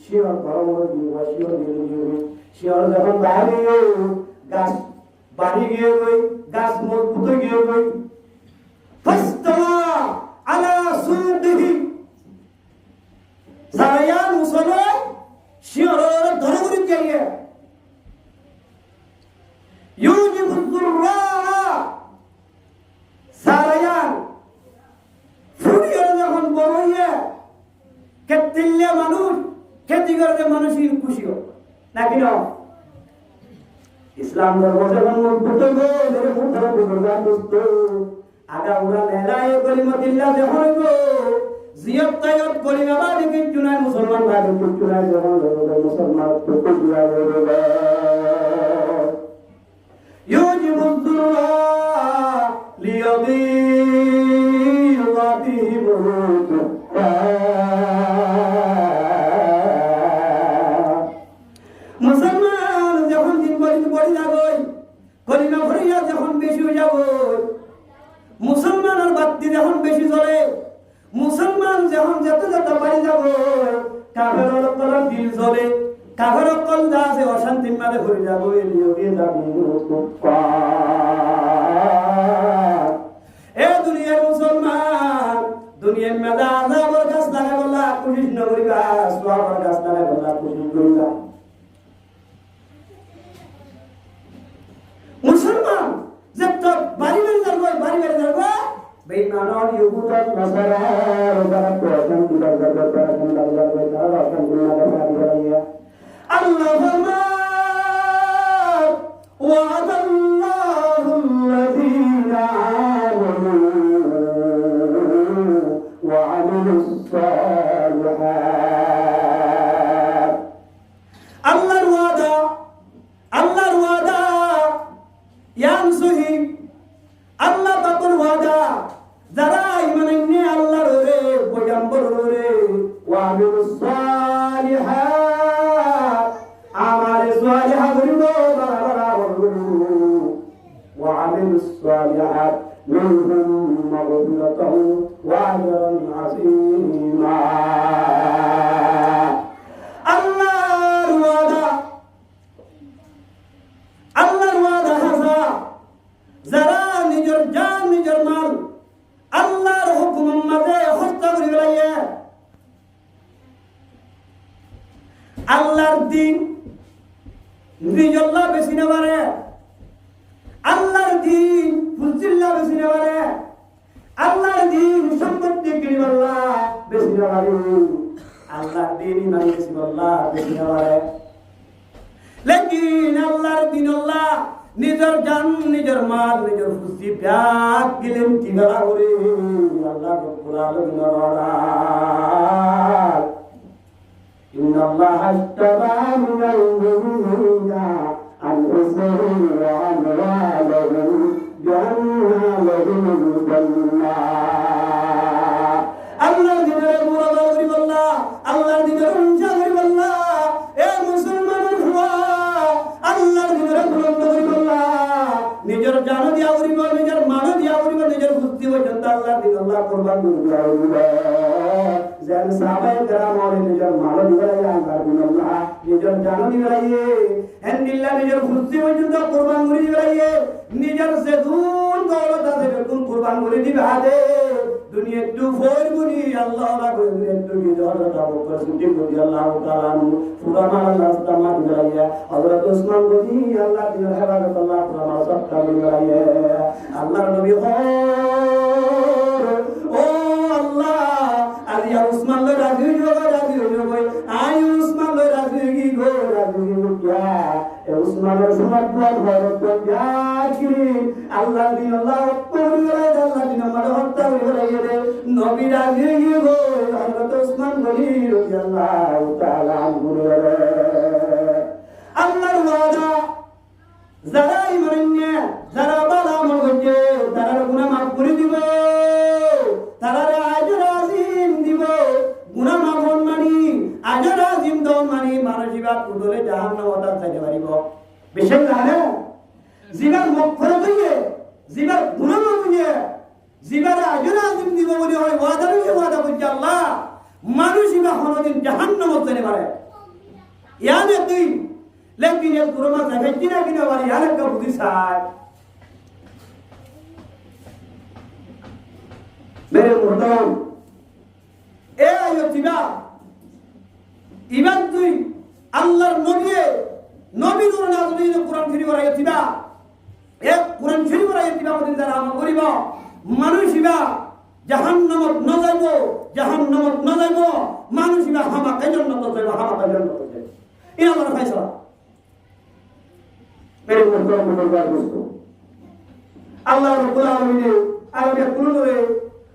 শিওর ধর্মের জীবা শিওর নিয়ে শিওর যখন বাইরে গাছ বাড়ি গিয়ে গই গাছ মজবুত গিয়ে গই ফাস্তাওয়া আলা সুকিহি সারায়ান মুসলে শিওর ধর্মের গিয়ে ইউজিবু যুররা সারায়ান ফুরিয়ে যখন বড় হইয়া খেতিলে মানুষ খেতি করতে মানুষের খুশি হোক নাকি না ইসলাম ধর্ম যখন মজবুত হইব এর মুখে বুঝা দোস্ত আগা উড়া মেলায় কলিমাতিল্লাহ যখন হইব জিয়ত তায়ত কলিমা বাদে কিছু নাই মুসলমান বাদে কিছু নাই যখন মুসলমান তো জুয়া হইবে ইউজিবু যুররা লিয়াদিয়া বিহিম মুসলমান যখন দিন পড়ি যাবই কলিমা ভরিয়া যখন বেশি হয়ে যাব মুসলমানের বাতি যখন বেশি চলে মুসলমান যখন যত যত বাড়ি যাব কাফের কলম দিল চলে কাফের কল যা আছে অশান্তির মাঝে ভরে যাব এলিয়ে যাবি এ দুনিয়ার মুসলমান দুনিয়ার মেদা আজাবর গাছ লাগা বললা কুশিস নগরিবা সোয়াবর গাছ লাগা বললা কুশিস করিবা মুসলমান যত বাড়ি যাবো বেঈমানর ইহুদত নাসারা যারা প্রশাসন দিবার যাবে প্রশাসন লাগবে তারা রক্ষণ করতে পারবে আল্লাহ ফরমান ওয়াদাল্লাহু আল্লাযীনা আমানু ওয়া আমিলুস সালিহাত আল্লাহর ওয়াদা ইয়ানসুহি আল্লাহ বাপর ওয়াদা যারা ঈমান এনে আল্লাহর রে পয়গম্বর রে ওয়া আমিলুস সালিহাত আমাল সালিহা করিব বাবা ওয়া আমিলুস সালিহাত মিনহুম মাগফিরাতুন ওয়া আজরুন আযীমা আল্লাহর ওয়াদা হাসা যারা নিজের জান নিজের মাল আল্লাহর হুকুমের মাঝে হত্যা করে ফেলাইয়া আল্লাহর দিন নিজল্লাহ বেশি না পারে আল্লাহর দিন ফুলচিল্লা বেশি না পারে আল্লাহর দিন সম্পত্তি কিনিবাল্লাহ বেশি না পারে আল্লাহর দিন ইমান বেশি বল্লাহ বেশি না পারে লেকিন আল্লাহর দিন আল্লাহ নিজের জান নিজের মাল নিজের খুশি ব্যাগ গেলেন কি গলা করে আল্লাহ রব্বুল আলামিনের অর্ডার ইন্নাল্লাহ আশতারা মিনাল মুমিনিনা আনফুসাহুম ওয়া আমওয়ালাহুম বিআন্না লাহুমুল জান্নাহ আল্লাহর দিনের মুরাদ করিবাল্লাহ আল্লাহর দিনের উঞ্চা করিবাল্লাহ এ মুসলমানের ভাই আল্লাহর দিনের মুরাদ করিবাল্লাহ নিজের জান দিয়া করিব নিজের মান দিয়া করিব নিজের বুদ্ধি পর্যন্ত আল্লাহর দিন আল্লাহ কুরবান করিব যেন সাহাবায়ে কেরাম ওরে নিজের মান দিবাই আল্লাহর দিন আল্লাহ নিজের জান দিবাই এন্দিল্লাহ নিজের বুদ্ধি পর্যন্ত কুরবান করে দিবাই নিজের সেদুন দৌলত আছে বেকুন কুরবান করে দিবে হাতে দুনিয়া টু ফোর গুনি আল্লাহ না করে একটু গিজরটা বকর সুটি করি আল্লাহ তাআলা পুরানা আল্লাহ তামা দিলাইয়া হযরত ওসমান গনি আল্লাহ দিন হেফাজত আল্লাহ পুরানা সব কামি দিলাইয়া আল্লাহর নবী ও আল্লাহ আলী ওসমান লো রাজি হই আই ওসমান লো রাজি গো রাজি কিয়া এ ওসমানের সমর্থন হযরত জাকি আল্লাহ দিন আল্লাহ পরিবারে আল্লাহ দিন আমার হত্যা হইরে নবী রাজি গো হযরত ওসমান গনি রাদিয়াল্লাহু তাআলা আনহু আল্লাহর ওয়াদা যারা ঈমান নিয়ে যারা ভালো আমল করছে তারা গুনাহ মাফ করে দিব তারা আজর আজিম দিব গুনাহ মাফ মানি আজর আজিম দাও মানি মানসিবাত উঠলে জাহান্নাম ওটার যাইতে পারিব বিশেষ জানে জীবন মক্ষর কইয়ে জীবন গুনাহ মাফ কইয়ে জীবন আজর আজিম দিব বলি হয় ওয়াদা করছে আল্লাহ মানুষই বা কোনোদিন জাহান্নামত যেতে পারে ইয়ানে তুই লেকিন এর দুরমা জায়গায় কিনা কিনা বাড়ি আর একটা বুদ্ধি চাই মেরে মোহতরম এ আয়ো তিবা ইবান তুই আল্লাহর নবীর নাজরীন কোরআন শরীফ আয়ো তিবা এ কোরআন শরীফ আয়ো তিবা মধ্যে যারা আমল করিব মানুষ ইবা জাহান্নামত ন যাইব মানুষ ইবা হামাকে জান্নাত যাইব এই আমার ফয়সালা মেরে মোহতরম মুসলমান দোস্ত আল্লাহ রাব্বুল আলামিন আরবে কুলরে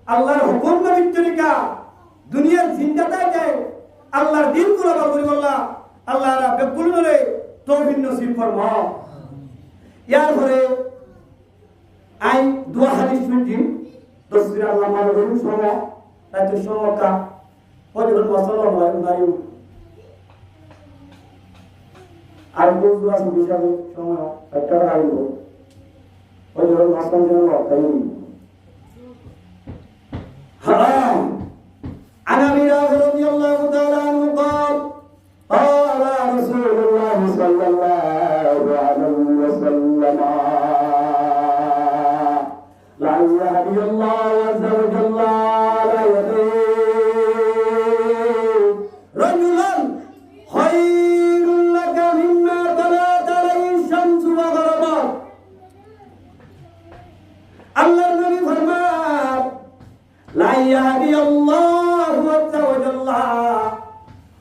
আল্লাহর হুকুম নবীর তরিকা দুনিয়ার জিন্দাতায় যায় আল্লাহর দিন গুলো বলি বললা আল্লাহ রাব্বে কুলরে তৌফিক নসিব ফরমা ইয়ার পরে আই দোয়া হাদিস শুনছি তসবির আল্লাহ মারুম সময় তাই সময়টা হযরত সাল্লাল্লাহু আলাইহি ওয়াসাল্লাম আর বুঝরা সুবিধাবে সময় একটা আইব হযরত হাসান জানাল তাই حرام عن ابي هريره رضي الله تعالى عنه قال قال رسول الله صلى الله عليه وسلم لا يهدي الله عز وجل على يديه رجلا خير لك مما طلعت عليه الشمس وغربت الله النبي فرمان لا يهدي الله عز وجل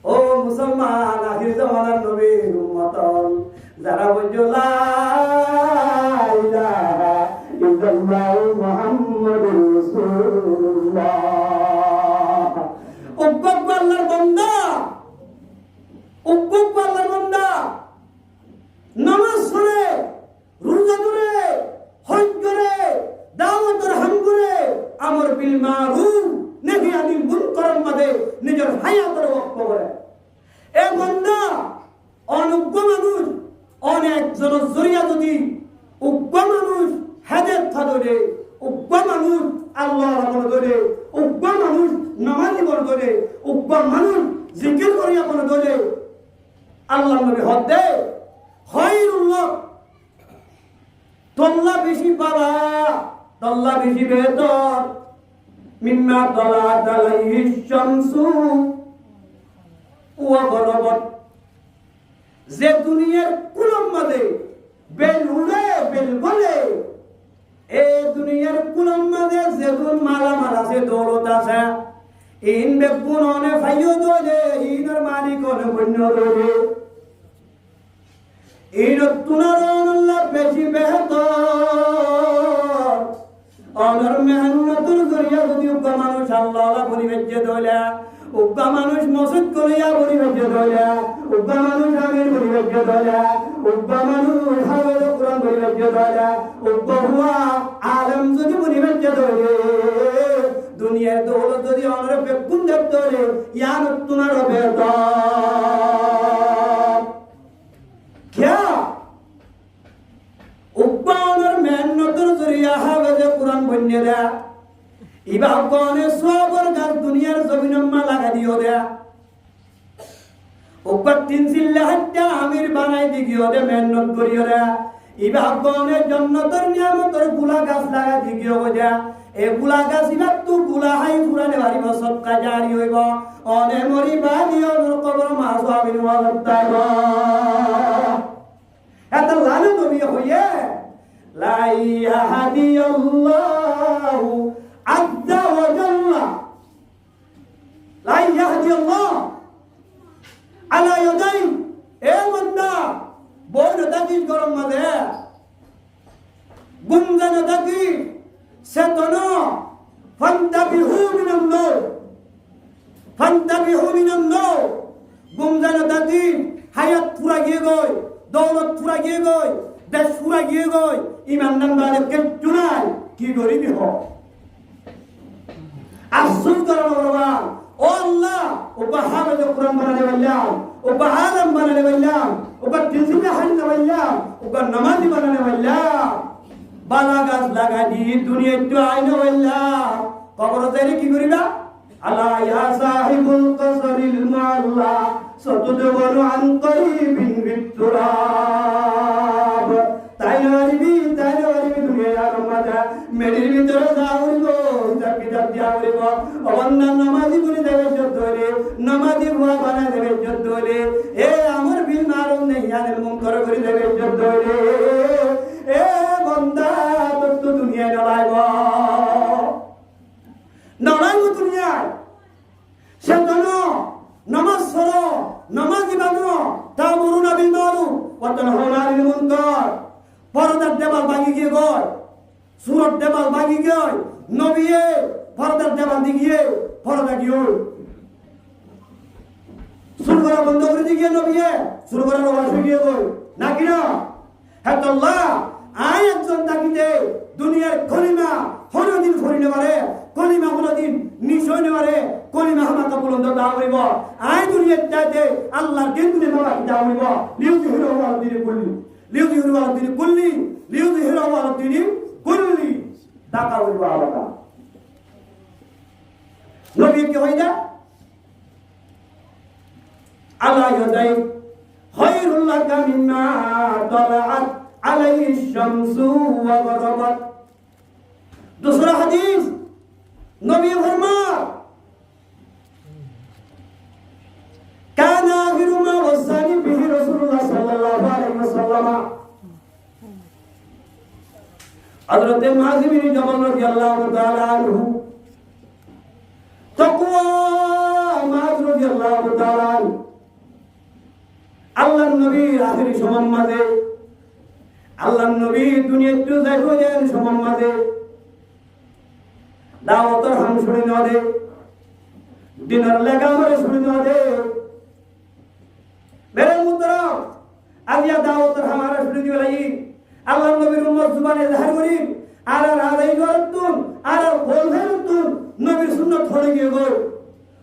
ও মুসলমান আখির জামানার নবীর উম্মত যারা বলছো লা ইলাহা ইল্লাল্লাহু মুহাম্মাদুর রাসূলুল্লাহ উক্কব আল্লাহর বান্দা নামাজ পড়ে রোজা ধরে হজ করে দাওয়াতের হাম করে আমর বিল মারুফ নহি আনিল মুনকারের মধ্যে নিজের হায়াতের ওয়াক্ফ করে এ বান্দা অনজ্ঞ মানুষ অনেক জনের জরিয়া যদি উগ্র মানুষ হেদায়েত ধরে উগ্র মানুষ আল্লাহর আমল ধরে উগ্র মানুষ নামাজি বল ধরে উগ্র মানুষ জিকির করিয়া বল ধরে আল্লাহর নবী হদে খায়রুল্লাহ তোল্লা বেশি পাওয়া তোল্লা বেশি বেহতর মিম্মা তালাত আলাইহি শামসু ওয়া গরবত যে দুনিয়ার কুলম মধ্যে বেল উড়ে বেল বলে এই দুনিয়ার কুলম মধ্যে যে গুণ মালামাল আছে দৌলত আছে ইন বেগুন অনে ফাইও দলে ইনর মালিক অনে বন্য দলে ইন তুনার আল্লাহ বেশি বেহতর অনর মেহনতুর জরিয়া যদি উগ্র মানুষ আল্লাহ পরিবেজ্য দলে উগ্র মানুষ মসজিদ করিয়া পরিবেজ্য দলে উগ্র মানুষ আমির পরিবেজ্য দলে উগ্র মানুষ হাওয়ার কোরআন পরিবেজ্য দলে উগ্র হুয়া আলম যদি পরিবেজ্য দলে দুনিয়ার দৌলত যদি অনর বেগুন দলে ইয়ান তুনার বেহতর क्या উগ্র মেহনতুর জরিয়া হাওয়ার কোরআন বন্যে দেয়া ইবা কোনে সবর গাছ দুনিয়ার জমিনম্মা লাগা দিও দেয়া উপর তিন সিল্লা হত্যা আমির বানাই দিও দে মেহনত করিও দেয়া ইবা কোনে জান্নাতের নিয়ামতের গুলা গাছ লাগা দিও দেয়া এ গুলা গাছ ইবা তু গুলা হাই পুরানে বাড়ি সদকা জারি হইব অনে মরি বাদিও কবর মাসওয়াবিন ওয়াল্তাহ এত লালু নবী হইয়ে লা ইয়াহদিয়াল্লাহু আযজা ওয়া জাল্লা লা ইয়াহদিয়াল্লাহ আলা ইয়াদাই এ বান্দা বড় দাকিস গরম মাঝে গুমজান দাকি সেতনো ফান্তাবিহু মিনান নূর গুমজান দাকি হায়াত পুরা গিয়ে গই দৌলত পুরা গিয়ে গই দেশ পুরা গিয়ে গই ইমান নামদারে কিচ্ছু নাই কি গরিবি হ আফসোস করানো বাবা ও আল্লাহ ওবা হাফেজ কোরআন বানালে বললাম ওবা আলেম বানালে বললাম ওবা তিনসিলা হাদিস বললাম ওবা নামাজি বানালে বললাম বালা গাছ লাগা দি দুনিয়া তো আইনো বললাম কবর যাইলে কি করিবা আলা ইয়া সাহিবুল কসরিল মুআল্লা সাতুদওয়ারু আন করিবিন বিতুরাব। তাই নরিবি দুনিয়ার মাঝে মেডির ভিতরে যাওরিব হিসাব কিতাব দিয়ারিব। অন্যান্য নামাজি গুলি দেবে যদ্দরে নামাজি ভুয়া বানা দেবে যদ্দরে এ আমার বিল মারুম নেহিয়ানের মুনকর করে দেবে যদ্দরে এ বান্দা তোর তো দুনিয়ায় নড়াইব দুনিয়ায় সেজন্য নামাজ পড়ো নামাজি বানো তা'মুরুনা বিল মারুফ ওয়া তানহাউনা আনিল মুনকার। পর্দার দেওয়াল ভাঙি গিয়ে গয় সুরত দেওয়াল ভাঙি গিয়ে নবিয়ে পর্দার দেওয়াল দিগিয়ে পর্দা গিয়ে সুর করা বন্ধ করে দিগিয়ে নবিয়ে সুর করার অভ্যাস গিয়ে গয় নাকি না। হ্যাঁ আল্লাহ আই একজন তাকিতে দুনিয়ার কলিমা হনদিন ফরিনে মারে কলিমা হনদিন নিশয় নেমারে কলিমা হামাকা বুলন্দ দাও হইব আই দুনিয়ার চাইতে আল্লাহর দিন দিনে মারা দাও হইব লিউযহিরু আলা দ্বীনি কুল্লি লিউযহিরু আলা দ্বীনি কুল্লি লিউযহিরু আলা দ্বীনি কুল্লি টাকা হইব আলাদা। নবী কি হইদা আল্লাহ ইয়াদাই খায়রুল লাকা মিম্মা তালাআত আলাইহি শামসু ওয়া গরাবাত। दूसरा हदीस नबी फरमाया कान आखिर मा वसानी बिही रसूलुल्लाह सल्लल्लाहु अलैहि वसल्लम। हजरत मुआज़ बिन जबल रज़ियल्लाहु ताआला अन्हु तकवा मुआज़ रज़ियल्लाहु ताआला আল্লাহর নবীর আখেরি সময় মাঝে আল্লাহর নবী দুনিয়াতে যাই হইলেন সময় মাঝে দাওয়াতের হাম শুনে না দে দিনের লেখা আমারে শুনে না দে মেরে মুহতারাম আজিয়া দাওয়াতের হামারা শুনে দিবে লাগি আল্লাহর নবীর উম্মত জুবানে জাহির করি আর রাজাই গরতুন আর বলহেতুন নবীর সুন্নাত হয়ে গিয়ে গো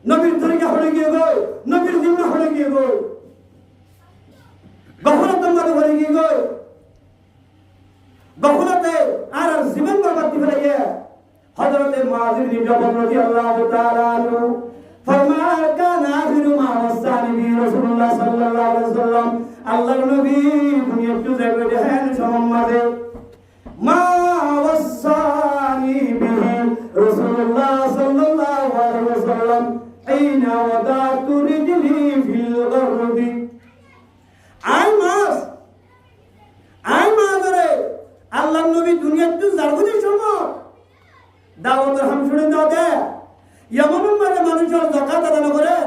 নবীর তরিকা হয়ে গিয়ে গো নবীর জিম্মা হয়ে গিয়ে গো গফলতের মধ্যে হয়ে গিয়ে গো গফলতে আর জীবন বরবাদ হয়ে গিয়ে हज़रत मुआज़ बिन जबल रज़ियल्लाहु ताआला अन्हु फरमाया कान आखिरु मा वसानी बि रसूलुल्लाह सल्लल्लाहु अलैहि वसल्लम। আল্লাহর নবী দুনিয়াতে যাবে দেখেন সম্মাদে মা ওয়াসানি বিহি রাসূলুল্লাহ সাল্লাল্লাহু আলাইহি ওয়াসাল্লাম আইনা ওয়াদাতু রিজলি ফিল গরদি। আই মাসরে আল্লাহর নবী দুনিয়াতে যাবে সময় দাওয়াতের হাম শুনে দাও দে এমন মানে মানুষের যাকাত আদায় করে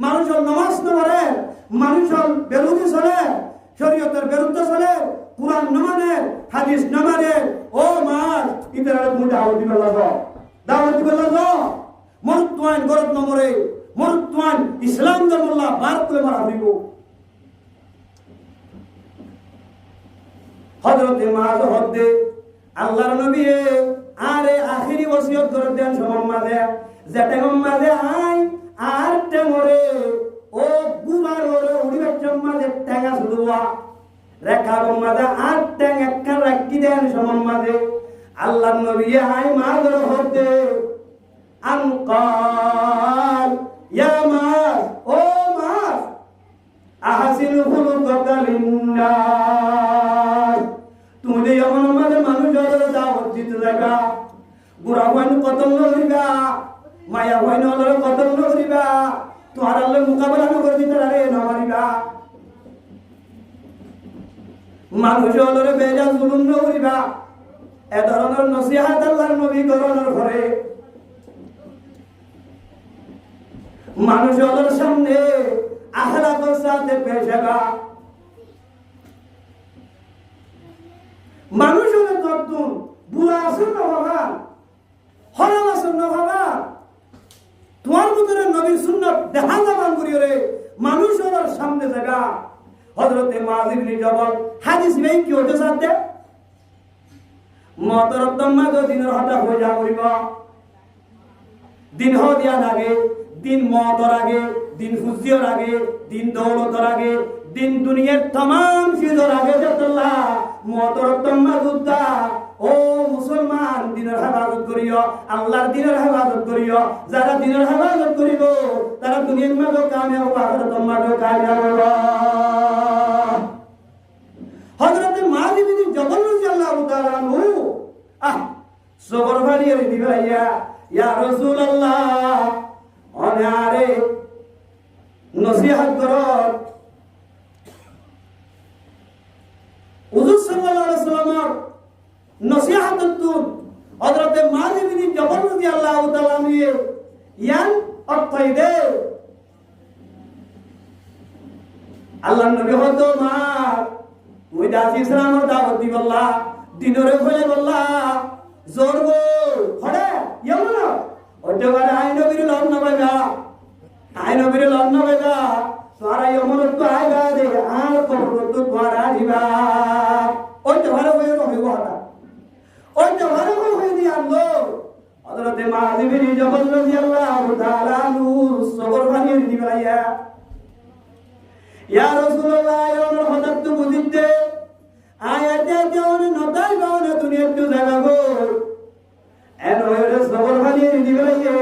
মানুষের নামাজ না পড়ে মানুষের বিরোধী চলে শরীয়তের বিরুদ্ধে চলে কুরআন না মানে হাদিস না মানে ও মাস ইতারা মুই দাওয়াত দিবে লাগো মরতুয়ান গরত নম্বরে মরতুয়ান ইসলাম ধর্মল্লাহ বার করে মারা দিব। হযরত মুআয হদ্দে আল্লাহর নবী আরে আখেরি ওসিয়ত করে দেন সবার মাঝে যেটা মাঝে আই আর টেমরে ও গুবার ওরে উড়িবে মাঝে টেঙ্গা শুধুয়া রেখা মাঝে আর টেং একটা রাখি দেন সবার মাঝে আল্লাহর নবী আই মাঝে হতে আনকাল ইয়া মাস ও মাস আহসিনু খুলুকা লিন্নাস। তুমি এমন মাঝে মানুষের দাওয়াত দিতে যাবা বুড়া হইন কতল করিবা মায়া হইন হলে কতল করিবা তোমার আল্লাহ মোকাবেলা করে দিতে পারে না মারিবা মানুষ হলে বেজা জুলুম করিবা এ ধরনের নসিহত আল্লাহর নবী করণের ঘরে মানুষ হলে সামনে আখলাকের সাথে পেশ হবা মানুষ হলে তদ্দুন বুড়া আসুন না বাবা হরাম আসুন না বাবা তোমার ভিতরে নবীর সুন্নাত দেখা যাবান করিও রে মানুষ হলার সামনে জায়গা। হযরত মুআয ইবনে জবল হাদিস নেই কি হতে সাথে মতরদ্দম মাগো দিনের হতা হয়ে যা করিব দিন হ দিয়া লাগে দিন মদর আগে, দিন ফুজিয়র আগে, দিন দৌলতর আগে, দিন দুনিয়ার तमाम চিজের আগে আল্লাহ মদর তম্মা যুদ্ধা ও মুসলমান দিনের হেফাজত করিও, আল্লাহর দিনের হেফাজত করিও। যারা দিনের হেফাজত করিব তারা দুনিয়ার মাঝে কামিয়াব হবে, আখিরাতের মাঝে কামিয়াব হবে। হযরত মাযী বিন জবল রাদিয়াল্লাহু তাআলা আনহু সবর ভালিয়ে দিবাইয়া ইয়া রাসূলুল্লাহ অনারে নসিহত করো। হুজুর সাল্লাল্লাহু আলাইহি ওয়াসাল্লামের নসিহততুন হযরত মাযী বিন জবল রাদিয়াল্লাহু তাআলা আনহু ইয়ান অর্থাইদে আল্লাহর নবী হতো মা ওই দাস ইসলামের দাওয়াত দিবল্লা দিনরে ফলে বললা জোরব হড়ে ইয়মন ওইটাবারে আই নবীর লন্ন বাইবা, আই নবীর লন্ন বাইবা সারা ইয়মন তো আইবা দে আর কবর তো দ্বারা দিবা। ওইটাবারে হয়ে রহিব হটা, ওইটাবারে হয়ে দি আল্লাহ হযরত মাযী বিন জবল রাদিয়াল্লাহু তাআলা আনহু সবর বানিয়ে দিবাইয়া ইয়া রাসূলুল্লাহ ইয়মন হঠাৎ তো বুঝিতে আয়াতে কোন নতাই গাও না দুনিয়া তো জাগাবো এন হয়ে সবর বানিয়ে দিবাইয়া।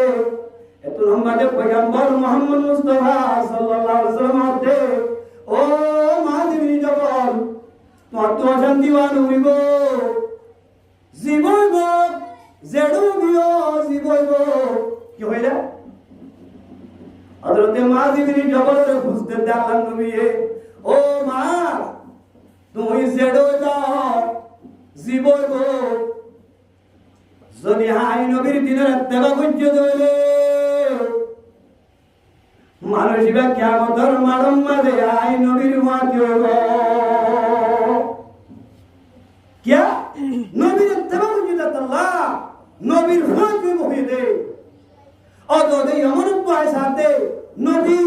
এত লম্বাতে পয়গম্বর মুহাম্মদ মুস্তাফা সাল্লাল্লাহু আলাইহি ওয়াসাল্লাম তে ও মাযী বিন জবল তোমার তো শান্তি ওয়ান হইব জীবইব জেডু বিও জীবইব কি হইলা হযরত মাযী বিন জবলের বুঝতে দেখান নবী ও মা তুমি জেডু যাও জীবইব যদি আই নবীর দিনের ইত্তেবা করতে দইলে মানুষিবা কিয়ামতের মারম মাঝে আই নবীর মাটি হইব क्या नबीर इत्तेबा मुजिदात अल्लाह नबीर फाक में मुहिदे और तो दे यमन को साथे नबी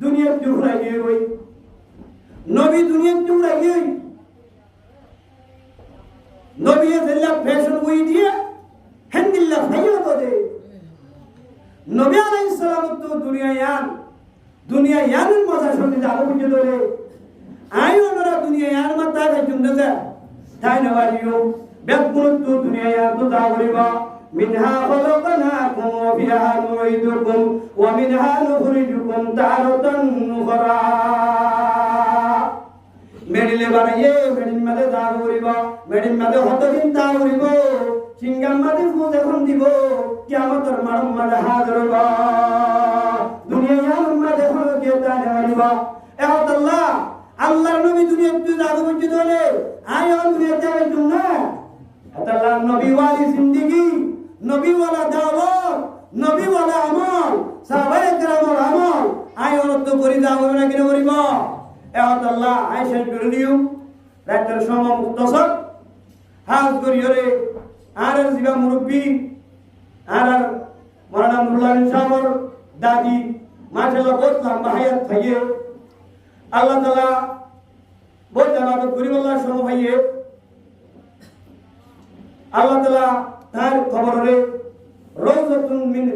दुनिया क्यों रही हुई, नबी दुनिया क्यों रही हुई, नबी ये दिल्ला फैशन हुई दिया हिंदिल्ला भाइयों तो दे नबी अलैहिस्सलाम तो दुनिया यान मजा सुनने जाओ मुझे तो ले आयो मेरा दुनिया यान मत आगे जुम्मन से তাই না বাড়িও বেকুনতু দুনিয়া তো দাওরিবা মিনহা খলাকনাকুম ওয়া ফিহা নুঈদুকুম ওয়া মিনহা নুখরিজুকুম তারাতান নুখরা। মেডিলে বানাইয়ে মেডিন মাদে দাওরিবা মেডিন মাদে হতদিন দাওরিব সিঙ্গাম মাদে ফুজে খন দিব কিয়ামতের মারম মাদে হাজির হইবা দুনিয়া মাদে হল কে তাই না বাড়িবা। এ আল্লাহ আল্লাহর নবী দুনিয়াতে জাগো বঞ্চিত হলে আয় আর দুনিয়াতে যাবে তোমরা আল্লাহ নবী ওয়ালি জিন্দেগি নবী ওয়ালা দাওয়াত নবী ওয়ালা আমল সাহাবায়ে কেরামের আমল আয় আর তো করি যাবো না কিনে করিব। এ আল্লাহ আয়েশা বিরদিও রাতের সময় মুক্তসব হাজ করিয়রে আর জিবা মুরব্বি আর মাওলানা নুরুল্লাহ সাহেবের দাদি মাশাআল্লাহ বহুত লম্বা হায়াত থাকে আল্লাহ তাআলা বহুত ইবাদত করি আল্লাহ শোনো ভাইয়ে আল্লাহ তাআলা তার খবরে রওজাতুন মিন